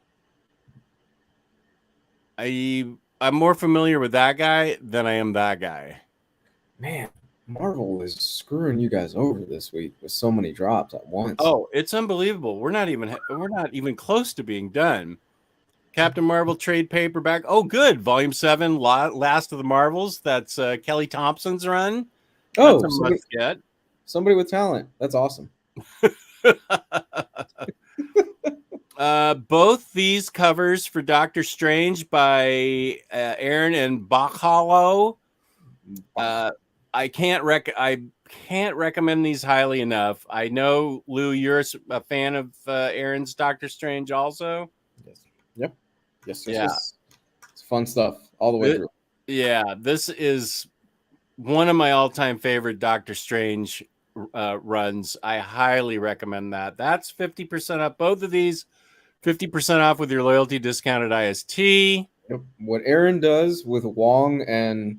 more familiar with that guy than I am that guy. Man, Marvel is screwing you guys over this week with so many drops at once. Oh, it's unbelievable. We're not even close to being done. Captain Marvel trade paperback. Oh, good. Volume 7, Last of the Marvels. That's Kelly Thompson's run. Oh, that's a must get. Somebody with talent. That's awesome. Both these covers for Doctor Strange by Aaron and Bachalo. I can't recommend these highly enough. I know, Lou, you're a fan of Aaron's Doctor Strange also. Yes. Yep. Yes. It's fun stuff all the way through. Yeah, this is one of my all-time favorite Doctor Strange runs. I highly recommend that. That's 50% off. Both of these, 50% off with your loyalty discount at IST. Yep. What Aaron does with Wong and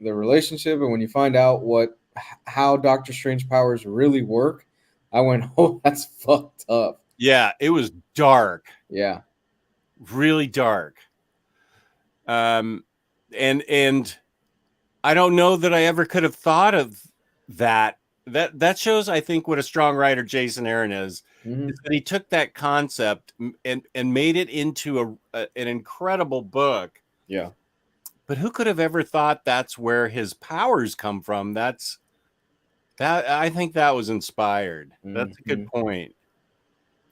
the relationship, and when you find out how Doctor Strange powers really work, I went, oh, that's fucked up. Yeah, it was dark. Yeah, really dark. And I don't know that I ever could have thought of that. That shows, I think, what a strong writer Jason Aaron is. Is that he took that concept and made it into an incredible book. Yeah. But who could have ever thought that's where his powers come from? I think that was inspired. That's a good point.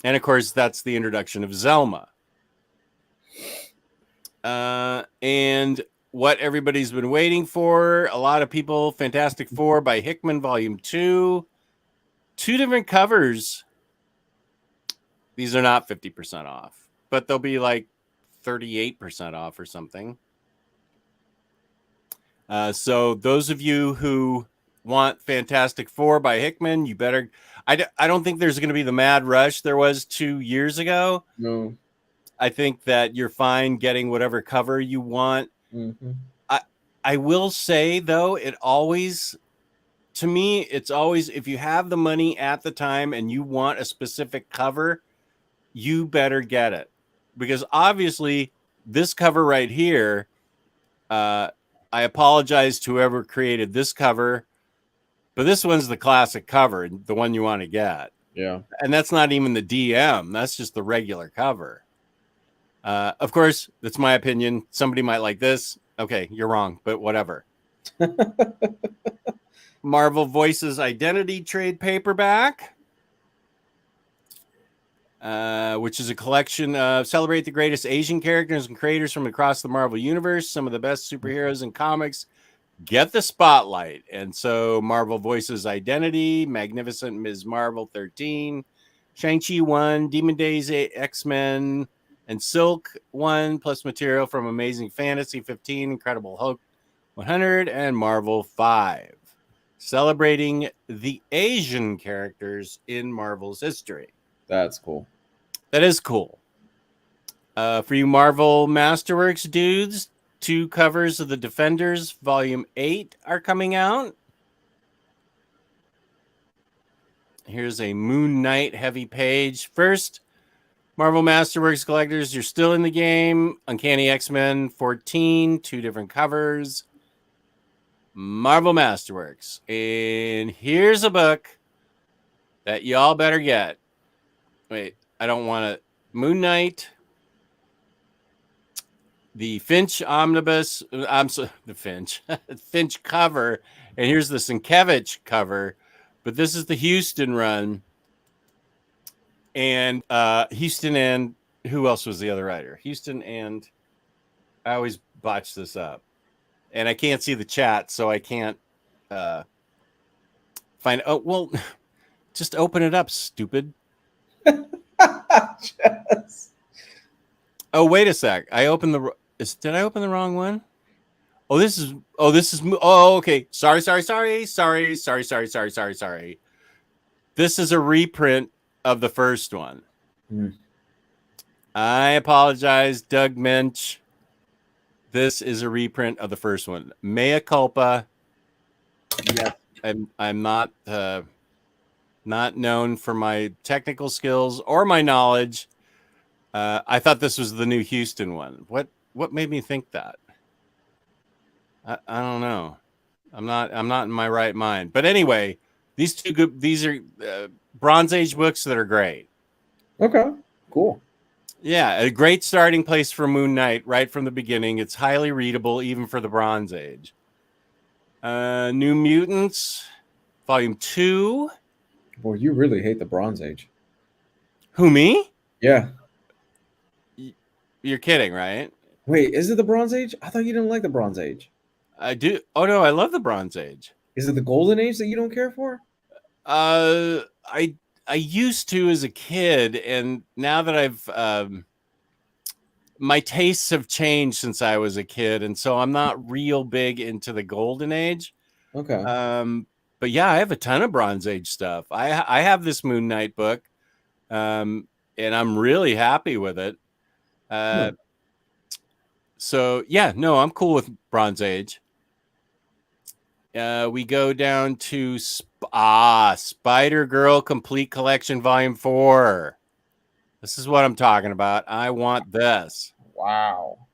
And of course, that's the introduction of Zelma. And what everybody's been waiting for, a lot of people, Fantastic Four by Hickman, Volume 2. 2 different covers. These are not 50% off, but they'll be like 38% off or something. So those of you who want Fantastic Four by Hickman, you better. I don't think there's going to be the mad rush there was 2 years ago. No. I think that you're fine getting whatever cover you want. I will say, though, it's always, if you have the money at the time and you want a specific cover, you better get it. Because obviously, this cover right here, I apologize to whoever created this cover, but this one's the classic cover, the one you want to get. Yeah. And that's not even the DM. That's just the regular cover. Of course, that's my opinion. Somebody might like this. Okay, you're wrong, but whatever. Marvel Voices Identity trade paperback, which is a collection of celebrate the greatest Asian characters and creators from across the Marvel universe. Some of the best superheroes in comics get the spotlight. And so Marvel Voices Identity, Magnificent Ms. Marvel 13, Shang-Chi 1, Demon Days X-Men, and Silk 1, plus material from Amazing Fantasy 15, Incredible Hulk 100, and Marvel 5. celebrating the Asian characters in Marvel's history. That's cool. That is cool. For you Marvel Masterworks dudes, 2 covers of the Defenders Volume 8 are coming out. Here's a Moon Knight heavy page. First, Marvel Masterworks collectors, you're still in the game. Uncanny X-Men 14, 2 different covers. Marvel Masterworks. And here's a book that y'all better get. Wait, I don't want to. Moon Knight. The Finch Omnibus. The Finch. Finch cover. And here's the Sienkiewicz cover. But this is the Houston run. And Houston and who else was the other writer? Houston and I always botch this up. And I can't see the chat, so I can't find. Oh, well, just open it up, stupid. Yes. Oh, wait a sec. I opened the. Did I open the wrong one? Oh, this is. Oh, okay. Sorry. This is a reprint of the first one. I apologize, Doug Mensch. This is a reprint of the first one. Mea culpa. Yes, I'm not known for my technical skills or my knowledge. I thought this was the new Houston one. What made me think that? I don't know. I'm not in my right mind. But anyway, these are Bronze Age books that are great. Okay, cool. Yeah, a great starting place for Moon Knight right from the beginning. It's highly readable, even for the Bronze Age. New Mutants, Volume 2. Boy, you really hate the Bronze Age. Who, me? Yeah. You're kidding, right? Wait, is it the Bronze Age? I thought you didn't like the Bronze Age. I do. Oh, no, I love the Bronze Age. Is it the Golden Age that you don't care for? I used to as a kid, and now that I've my tastes have changed since I was a kid, and so I'm not real big into the Golden Age. Okay. But yeah, I have a ton of Bronze Age stuff. I have this Moon Knight book, and I'm really happy with it. So yeah, no, I'm cool with Bronze Age. We go down to Spider-Girl Complete Collection Volume 4. This is what I'm talking about. I want this. Wow.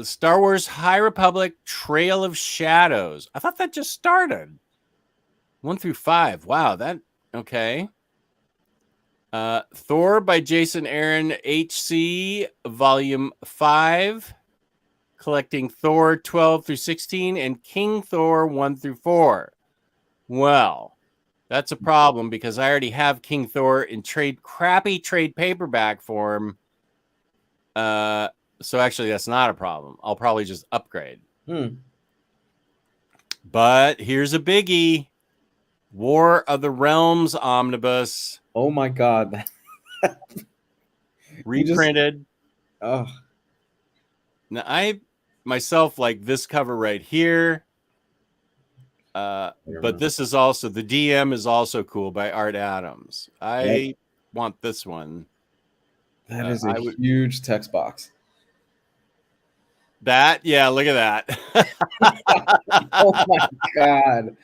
Star Wars High Republic Trail of Shadows. I thought that just started. 1 through 5. Wow, okay. Thor by Jason Aaron HC Volume 5. Collecting Thor 12 through 16 and King Thor 1 through 4. Well, that's a problem because I already have King Thor in crappy trade paperback form. So actually, that's not a problem. I'll probably just upgrade. But here's a biggie. War of the Realms Omnibus. Oh my God. Reprinted. Oh. Now, I myself like this cover right here. But this is also, the DM is also cool by Art Adams. I want this one. That is a huge text box. Yeah, look at that. Oh my God.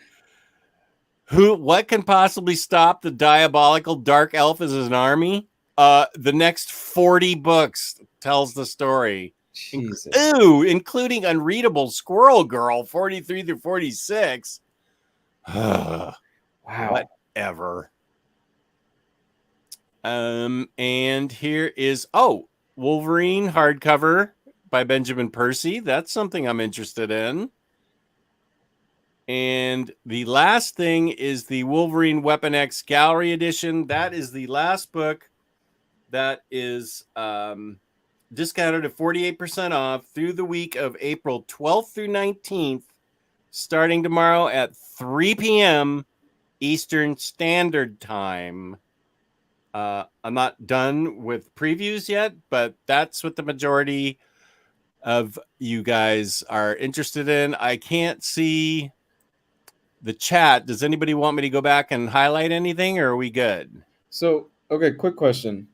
What can possibly stop the diabolical dark elf as an army? The next 40 books tells the story. Jesus. Including Unreadable Squirrel Girl 43 through 46. Wow. Whatever. And here is Wolverine hardcover by Benjamin Percy. That's something I'm interested in. And the last thing is the Wolverine Weapon X Gallery Edition. That is the last book that is discounted at 48% off through the week of April 12th through 19th, starting tomorrow at 3 p.m. Eastern Standard Time. I'm not done with previews yet, but that's what the majority of you guys are interested in. I can't see the chat. Does anybody want me to go back and highlight anything, or are we good? So, okay, quick question.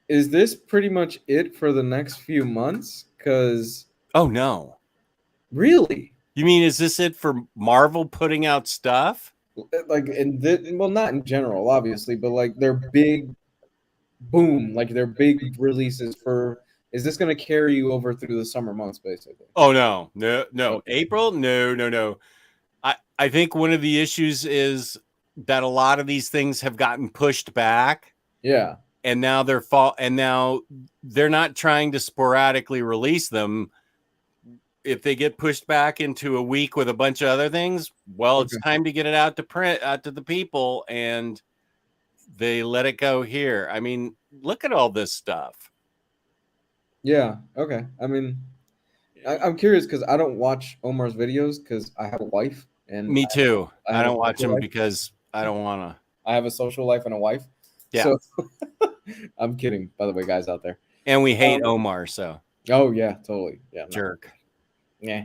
Is this pretty much it for the next few months? Because Oh no. really, You mean, is this it for Marvel putting out stuff? like, well, not in general, obviously, but like their big boom, like their big releases for. Is this going to carry you over through the summer months, basically? Oh no. Okay. April? No. I think one of the issues is that a lot of these things have gotten pushed back, Yeah. and now they're not trying to sporadically release them. If they get pushed back into a week with a bunch of other things, well, it's Okay. time to get it out to print, out to the people, and they let it go here. I mean, look at all this stuff. Yeah. Okay. I mean, I'm curious because I don't watch Omar's videos because I have a wife and Me too. I I have a don't watch social them life. because I don't want to. I have a social life and a wife. Yeah. So I'm kidding, by the way, guys out there. And we hate Um, Omar, so oh yeah, totally. Yeah. No. jerk. Yeah.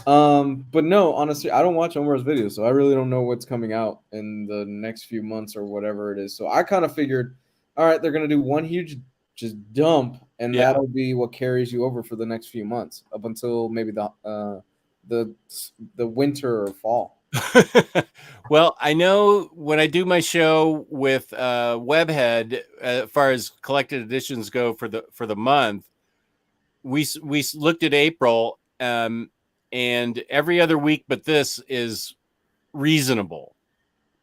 But no, honestly, I don't watch Omar's videos, so I really don't know what's coming out in the next few months or whatever it is. So I kind of figured, all right, they're gonna do one huge just dump, and Yeah. that'll be what carries you over for the next few months up until maybe the the winter or fall. Well, I know when I do my show with Webhead, as far as collected editions go for the month, we looked at April, and every other week, but this is reasonable.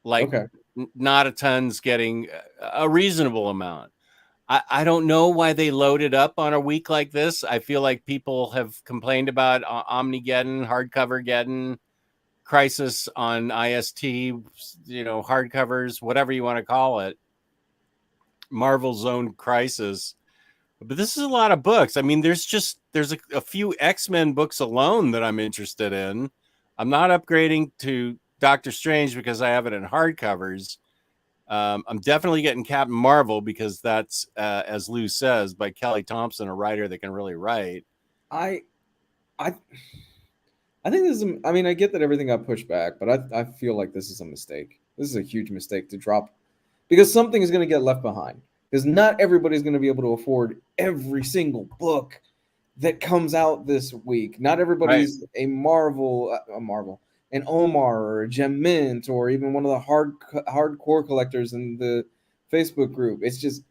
Like, Okay. not a ton's getting a reasonable amount. I don't know why they loaded up on a week like this. I feel like people have complained about Omnigeddon, Hardcovergeddon, Crisis on IST, hardcovers, whatever you want to call it, Marvel Zone Crisis. But this is a lot of books. I mean, there's a few X-Men books alone that I'm interested in. I'm not upgrading to Doctor Strange because I have it in hardcovers. I'm definitely getting Captain Marvel because that's, as Lou says, by Kelly Thompson, a writer that can really write. I I I think this is. I mean, I get that everything got pushed back, but I feel like this is a mistake. This is a huge mistake to drop because something is going to get left behind. Because not everybody's going to be able to afford every single book that comes out this week. Not Right. everybody's a Marvel, an Omar or a Gem Mint or even one of the hardcore collectors in the Facebook group. It's just,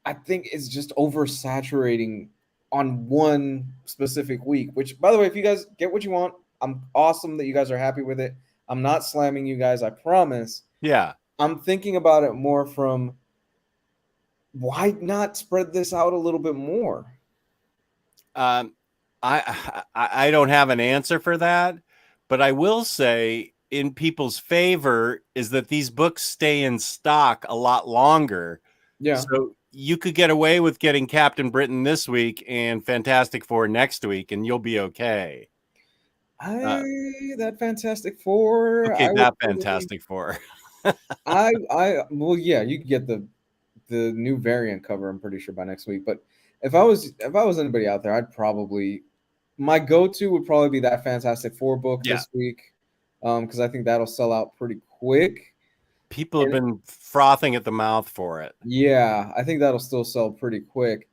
I think it's just oversaturating on one specific week. Which, by the way, if you guys get what you want, I'm awesome that you guys are happy with it. I'm not slamming you guys, I promise. Yeah. I'm thinking about it more from why not spread this out a little bit more? Um, I don't have an answer for that, but I will say in people's favor is that these books stay in stock a lot longer. Yeah. So you could get away with getting Captain Britain this week and Fantastic Four next week, and you'll be okay. That Fantastic Four, Okay, I would that probably, Fantastic Four. well, yeah, you could get the new variant cover. I'm pretty sure by next week. But if I was anybody out there, I'd probably, my go-to would probably be that Fantastic Four book Yeah. this week, because I think that'll sell out pretty quick. People have been frothing at the mouth for it. Yeah, I think that'll still sell pretty quick.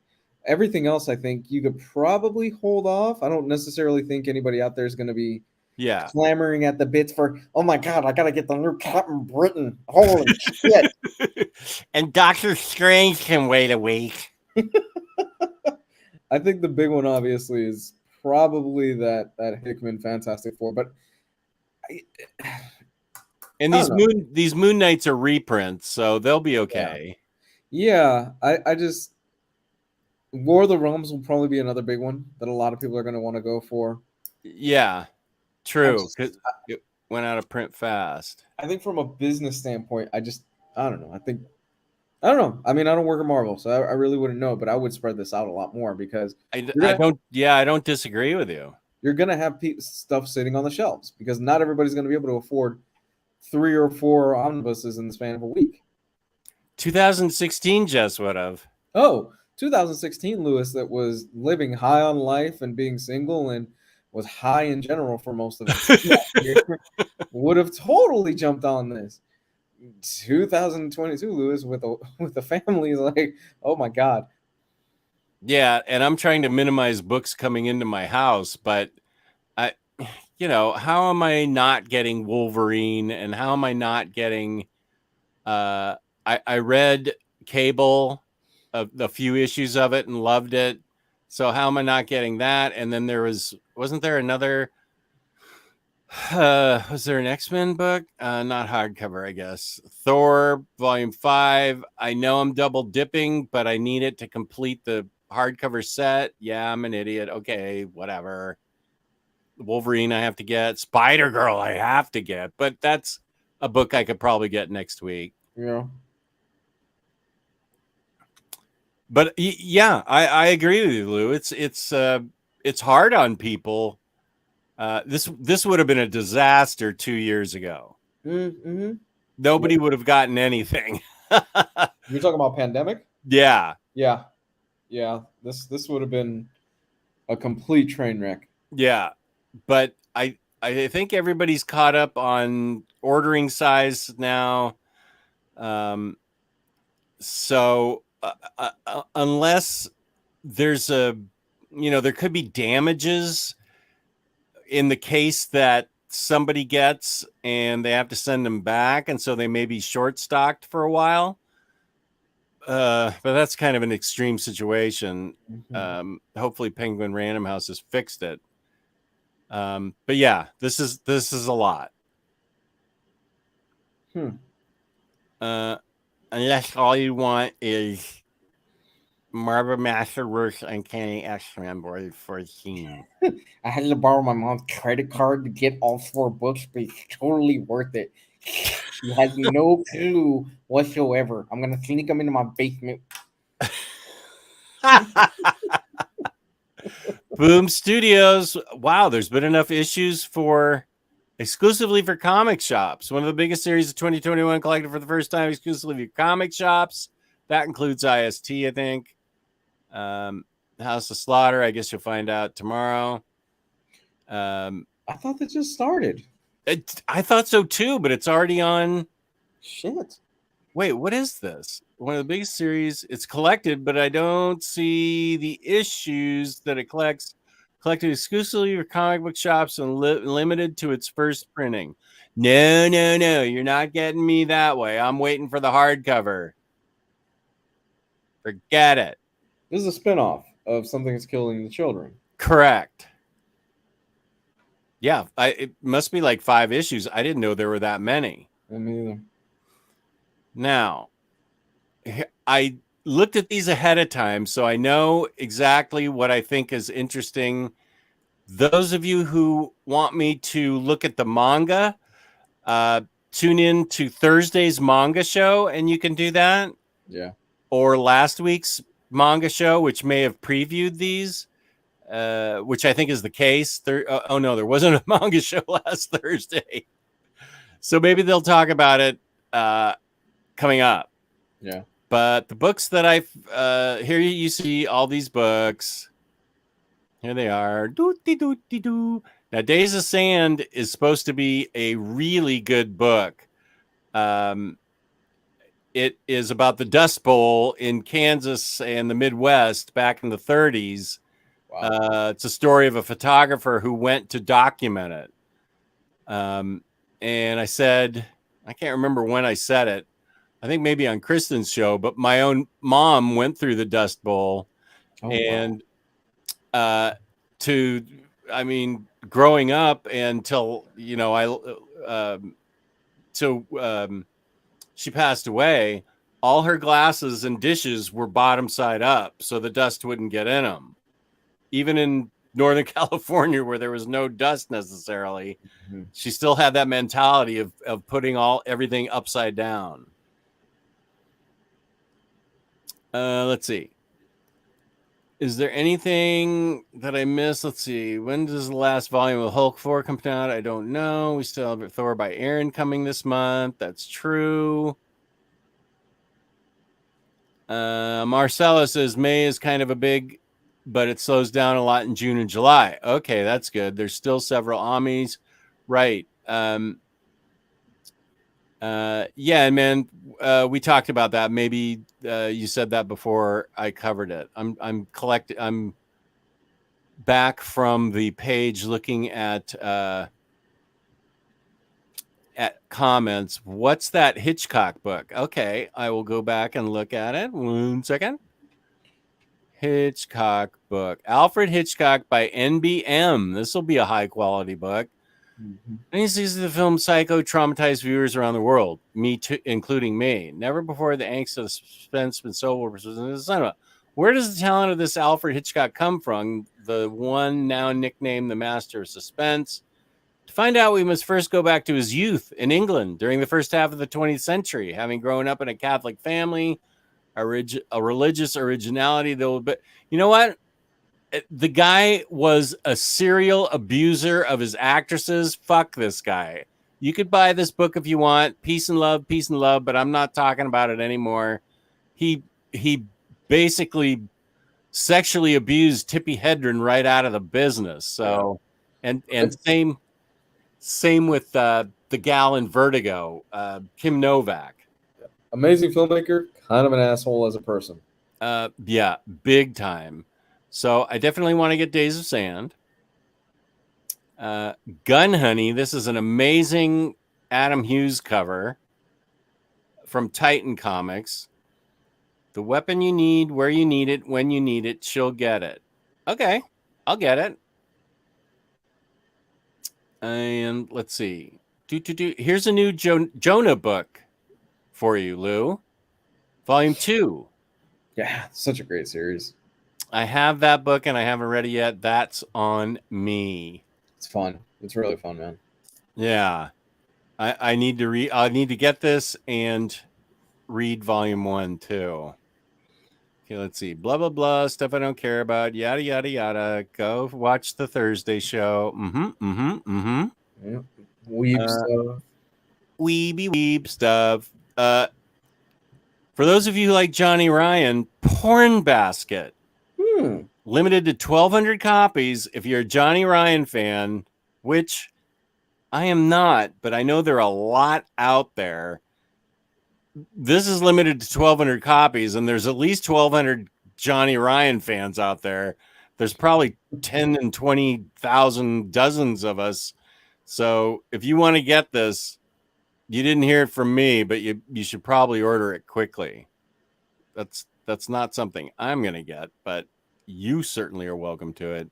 Everything else, I think you could probably hold off. I don't necessarily think anybody out there is going to be Yeah. clamoring at the bits for, oh my God, I got to get the new Captain Britain. Holy shit. And Doctor Strange can wait a week. I think the big one, obviously, is probably that Hickman Fantastic Four. But And I don't know. these Moon Knights are reprints, so they'll be okay. Yeah, I just, War of the Realms will probably be another big one that a lot of people are going to want to go for. Yeah, true. Because it went out of print fast. I think from a business standpoint, I don't know. I don't know. I mean, I don't work at Marvel, so I really wouldn't know, but I would spread this out a lot more because I don't disagree with you. you're going to have stuff sitting on the shelves because not everybody's going to be able to afford 3 or 4 omnibuses in the span of a week. 2016 just would have. Oh, 2016 Lewis that was living high on life and being single and was high in general for most of that year would have totally jumped on this. 2022 Lewis with a family is like, oh my god. Yeah, and I'm trying to minimize books coming into my house, but I, how am I not getting Wolverine, and how am I not getting? I read Cable, a few issues of it and loved it. So how am I not getting that? And then wasn't there another? Was there an X-Men book? Not hardcover, I guess. Thor Volume 5. I know I'm double dipping, but I need it to complete the hardcover set. Yeah, I'm an idiot. Okay, whatever. Wolverine I have to get. Spider-Girl I have to get. But that's a book I could probably get next week. Yeah. But yeah, I agree with you, Lou. It's hard on people. This would have been a disaster 2 years ago. Mm-hmm. Nobody would have gotten anything. You're talking about pandemic? Yeah. Yeah. This would have been a complete train wreck. Yeah. But I think everybody's caught up on ordering size now. So unless there's there could be damages in the case that somebody gets and they have to send them back, and so they may be short stocked for a while. But that's kind of an extreme situation. Mm-hmm. Hopefully Penguin Random House has fixed it. But yeah, this is a lot. Unless all you want is Marvel Masterverse and Uncanny X-Men Board 14. I had to borrow my mom's credit card to get all 4 books, but it's totally worth it. She has no clue whatsoever. I'm gonna sneak them into my basement. Boom Studios. Wow, there's been enough issues exclusively for comic shops. One of the biggest series of 2021 collected for the first time exclusively for comic shops. That includes IST, I think. House of Slaughter, I guess you'll find out tomorrow. I thought that just started. I thought so too, but it's already on. Shit. Wait, what is this? One of the biggest series. It's collected, but I don't see the issues that it collects. Collected exclusively for comic book shops and limited to its first printing. No, you're not getting me that way. I'm waiting for the hardcover. Forget it. This is a spinoff of Something Is Killing the Children. Correct. Yeah, it must be like 5 issues. I didn't know there were that many. Me either. Now, I looked at these ahead of time, so I know exactly what I think is interesting. Those of you who want me to look at the manga, tune in to Thursday's manga show, and you can do that. Yeah. Or last week's manga show, which may have previewed these, which I think is the case. Oh no, there wasn't a manga show last Thursday. So maybe they'll talk about it coming up. Yeah. But the books that here you see all these books. Here they are. Now, Days of Sand is supposed to be a really good book. It is about the Dust Bowl in Kansas and the Midwest back in the 30s. Wow. It's a story of a photographer who went to document it. And I said, I can't remember when I said it. I think maybe on Kristen's show, but my own mom went through the Dust Bowl. Oh, and wow. Growing up until, she passed away, all her glasses and dishes were bottom side up so the dust wouldn't get in them. Even in Northern California, where there was no dust necessarily, she still had that mentality of putting everything upside down. Let's see. Is there anything that I missed? Let's see. When does the last volume of Hulk 4 come out? I don't know. We still have Thor by Aaron coming this month. That's true. Marcella says May is kind of a big, but it slows down a lot in June and July. Okay, that's good. There's still several Omnis. Right. Yeah, man, we talked about that. Maybe you said that before I covered it. I'm back from the page looking at comments. What's that Hitchcock book? Okay, I will go back and look at it. 1 second. Hitchcock book. Alfred Hitchcock by NBM. This will be a high quality book. Mm-hmm. And he sees the film Psycho traumatized viewers around the world, me too, including me. Never before the angst of the suspense been so over. Where does the talent of this Alfred Hitchcock come from? The one now nicknamed the master of suspense. To find out, we must first go back to his youth in England during the first half of the 20th century, having grown up in a Catholic family, a religious originality. But you know what? The guy was a serial abuser of his actresses. Fuck this guy. You could buy this book if you want. Peace and love, but I'm not talking about it anymore. He basically sexually abused Tippi Hedren right out of the business. So, and same with the gal in Vertigo, Kim Novak. Amazing filmmaker, kind of an asshole as a person. Yeah, big time. So I definitely want to get Days of Sand. Gun Honey. This is an amazing Adam Hughes cover from Titan Comics. The weapon you need, where you need it, when you need it, she'll get it. Okay, I'll get it. And let's see. Here's a new Jonah book for you, Lou. Volume 2. Yeah, such a great series. I have that book and I haven't read it yet. That's on me. It's fun. It's really fun, man. Yeah. I need to read. I need to get this and read volume 1 too. Okay, let's see. Blah blah blah. Stuff I don't care about. Yada yada yada. Go watch the Thursday show. Yeah. Weeb stuff. Weeb stuff. For those of you who like Johnny Ryan, Porn Basket. Limited to 1,200 copies. If you're a Johnny Ryan fan, which I am not, but I know there are a lot out there. This is limited to 1,200 copies, and there's at least 1,200 Johnny Ryan fans out there. There's probably 10 and 20,000 dozens of us. So if you want to get this, you didn't hear it from me, but you should probably order it quickly. That's not something I'm going to get, but you certainly are welcome to it.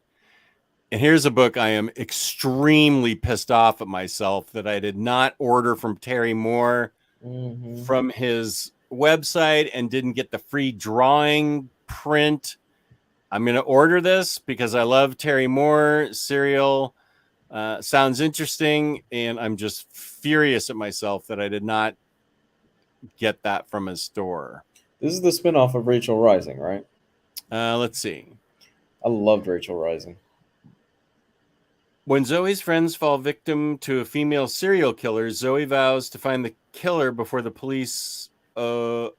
And here's a book I am extremely pissed off at myself that I did not order from Terry Moore from his website and didn't get the free drawing print. I'm going to order this because I love Terry Moore. Serial sounds interesting, and I'm just furious at myself that I did not get that from his store. This is the spinoff of Rachel Rising, right? Let's see. I loved Rachel Rising. When Zoe's friends fall victim to a female serial killer, Zoe vows to find the killer before the police. Terry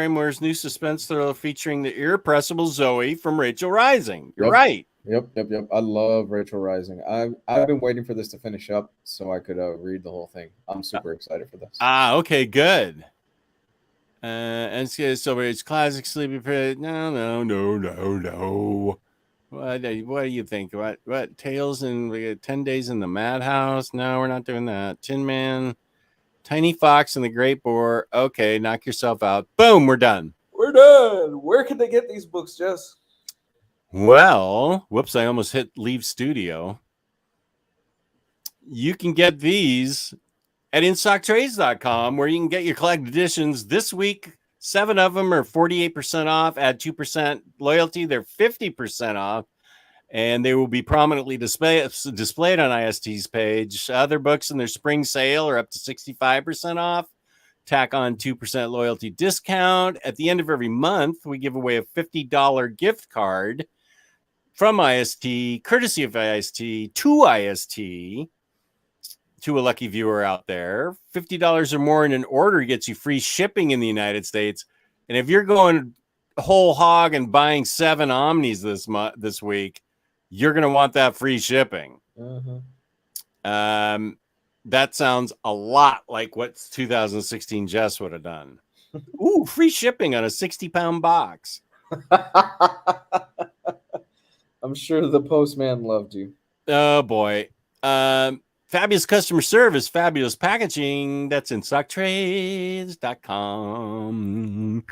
Moore's new suspense thriller featuring the irrepressible Zoe from Rachel Rising. You're right. Yep. I love Rachel Rising. I've been waiting for this to finish up so I could read the whole thing. I'm super excited for this. Okay, good. And so it's classic Sleepy Pit. No. What do you think? What Tales in 10 Days in the Madhouse? No, we're not doing that. Tin Man, Tiny Fox and the Great Boar. Okay, knock yourself out. Boom, we're done. We're done. Where can they get these books, Jess? Well, whoops, I almost hit leave studio. You can get these at InStockTrades.com, where you can get your collected editions. This week, 7 of them are 48% off. Add 2% loyalty. They're 50% off. And they will be prominently displayed on IST's page. Other books in their spring sale are up to 65% off. Tack on 2% loyalty discount. At the end of every month, we give away a $50 gift card from IST, courtesy of IST, to IST. to a lucky viewer out there. $50 or more in an order gets you free shipping in the United States. And if you're going whole hog and buying 7 Omnis this week, you're going to want that free shipping. That sounds a lot like what 2016 Jess would have done. Ooh, free shipping on a 60-pound box. I'm sure the postman loved you. Oh, boy. Fabulous customer service, fabulous packaging. That's in stocktrades.com.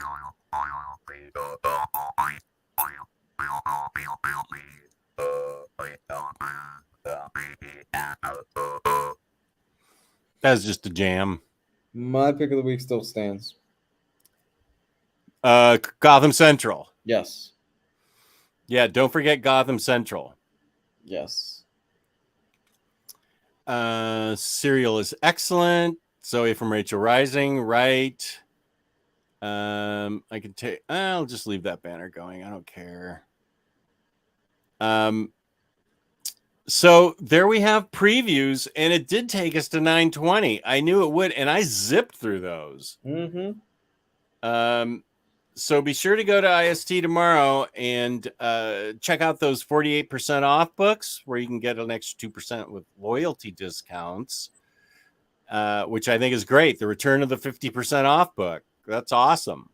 That's just a jam. My pick of the week still stands. Gotham Central. Yes. Yeah, don't forget Gotham Central. Yes. Serial is excellent. Zoe from Rachel Rising, right? I can take. I'll just leave that banner going. I don't care. So there we have previews, and it did take us to 920. I knew it would, and I zipped through those. So be sure to go to IST tomorrow and check out those 48% off books where you can get an extra 2% with loyalty discounts, which I think is great. The return of the 50% off book. That's awesome.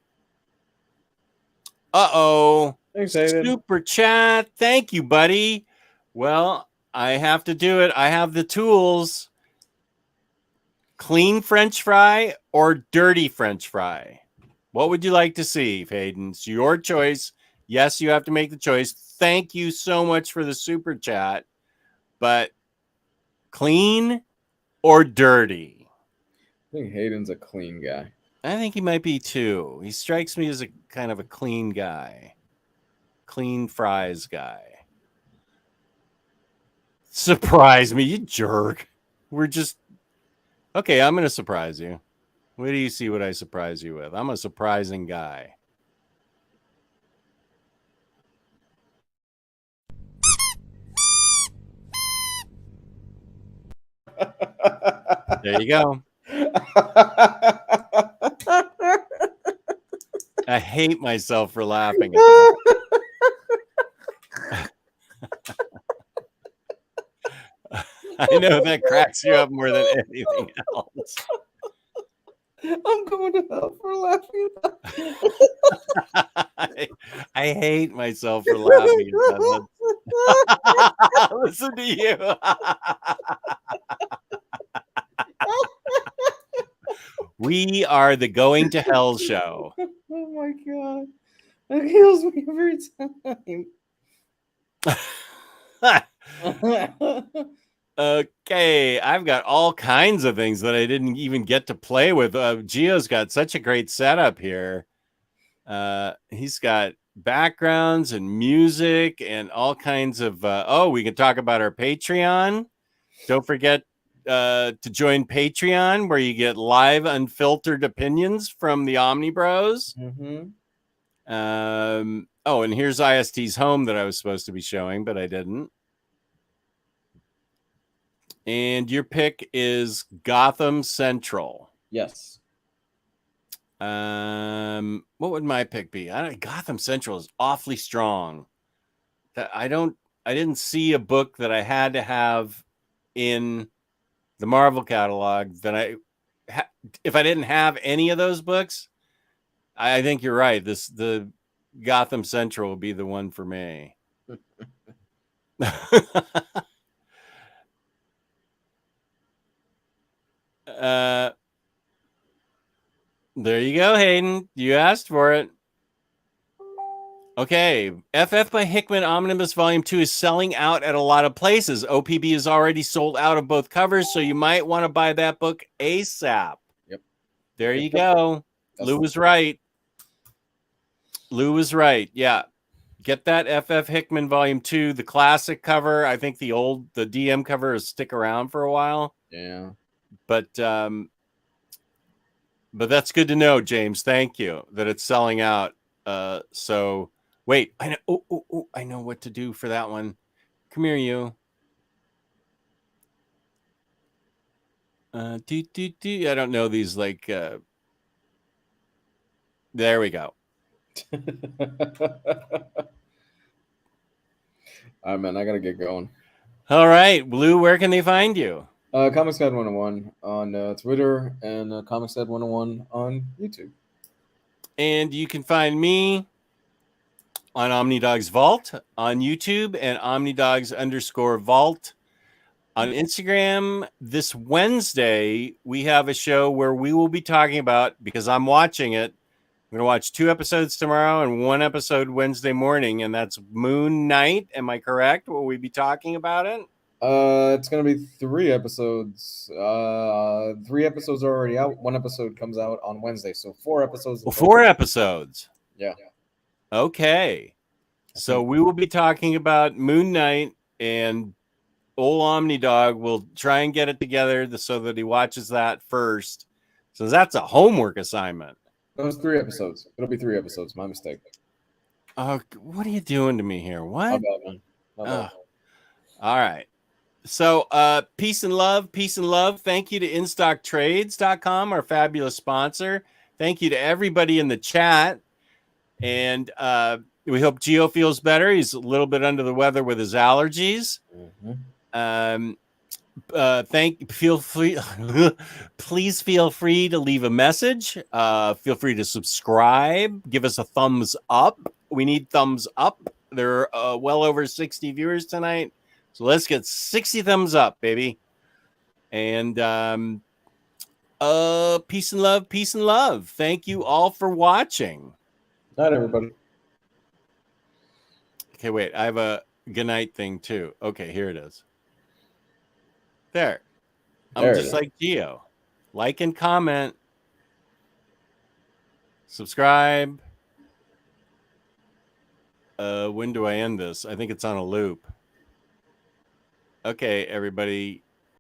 Uh-oh. Thanks, Aiden. Super chat. Thank you, buddy. Well, I have to do it. I have the tools. Clean French fry or dirty French fry? What would you like to see, Hayden? It's your choice. Yes, you have to make the choice. Thank you so much for the super chat. But clean or dirty? I think Hayden's a clean guy. I think he might be too. He strikes me as a kind of a clean guy. Clean fries guy. Surprise me, you jerk. We're just... Okay, I'm going to surprise you. Where do you see what I surprise you with? I'm a surprising guy. There you go. I hate myself for laughing at that. I know that cracks you up more than anything else. I'm going to hell for laughing at that. I hate myself for laughing at that. Listen to you. We are the Going to Hell show. Oh my God. That kills me every time. Okay, I've got all kinds of things that I didn't even get to play with. Gio's got such a great setup here. He's got backgrounds and music and all kinds of... we can talk about our Patreon. Don't forget to join Patreon, where you get live, unfiltered opinions from the Omnibros. And here's IST's home that I was supposed to be showing, but I didn't. And your pick is Gotham Central. Yes. What would my pick be? Gotham Central is awfully strong. I didn't see a book that I had to have in the Marvel catalog that if I didn't have any of those books, I think you're right. The Gotham Central will be the one for me. There you go, Hayden. You asked for it. Okay, FF by Hickman Omnibus Volume 2 is selling out at a lot of places. OPB is already sold out of both covers, so you might want to buy that book ASAP. Yep. There you go. Lou was right. Lou was right. Yeah. Get that FF Hickman Volume 2, the classic cover. I think the DM cover will stick around for a while. Yeah. But that's good to know, James. Thank you that it's selling out. So wait, I know. I know what to do for that one. Come here, you. I don't know these like. There we go. All right, man. I gotta get going. All right, Blue. Where can they find you? Comics Guide 101 on Twitter and Comics Guide 101 on YouTube. And you can find me on OmniDogs Vault on YouTube and OmniDogs_Vault on Instagram. This Wednesday, we have a show where we will be talking about, because I'm watching it, I'm going to watch 2 episodes tomorrow and 1 episode Wednesday morning, and that's Moon Knight. Am I correct? Will we be talking about it? It's gonna be 3 episodes. 3 episodes are already out. 1 episode comes out on Wednesday, so 4 episodes. Well, 4 episodes. Yeah. Okay. So we will be talking about Moon Knight, and old OmniDog will try and get it together so that he watches that first. So that's a homework assignment. Those 3 episodes. It'll be 3 episodes. My mistake. Oh, what are you doing to me here? What? My bad, man. My bad. All right. So peace and love. Thank you to InStockTrades.com, our fabulous sponsor. Thank you to everybody in the chat. And we hope Gio feels better. He's a little bit under the weather with his allergies. Mm-hmm. Feel free please feel free to leave a message. Feel free to subscribe, give us a thumbs up. We need thumbs up. There are well over 60 viewers tonight, so let's get 60 thumbs up, baby. And peace and love. Thank you all for watching. Night, everybody. Okay, wait, I have a good night thing too. Okay, here it is. There. I'm just like Gio. Like and comment. Subscribe. When do I end this? I think it's on a loop. Okay, everybody.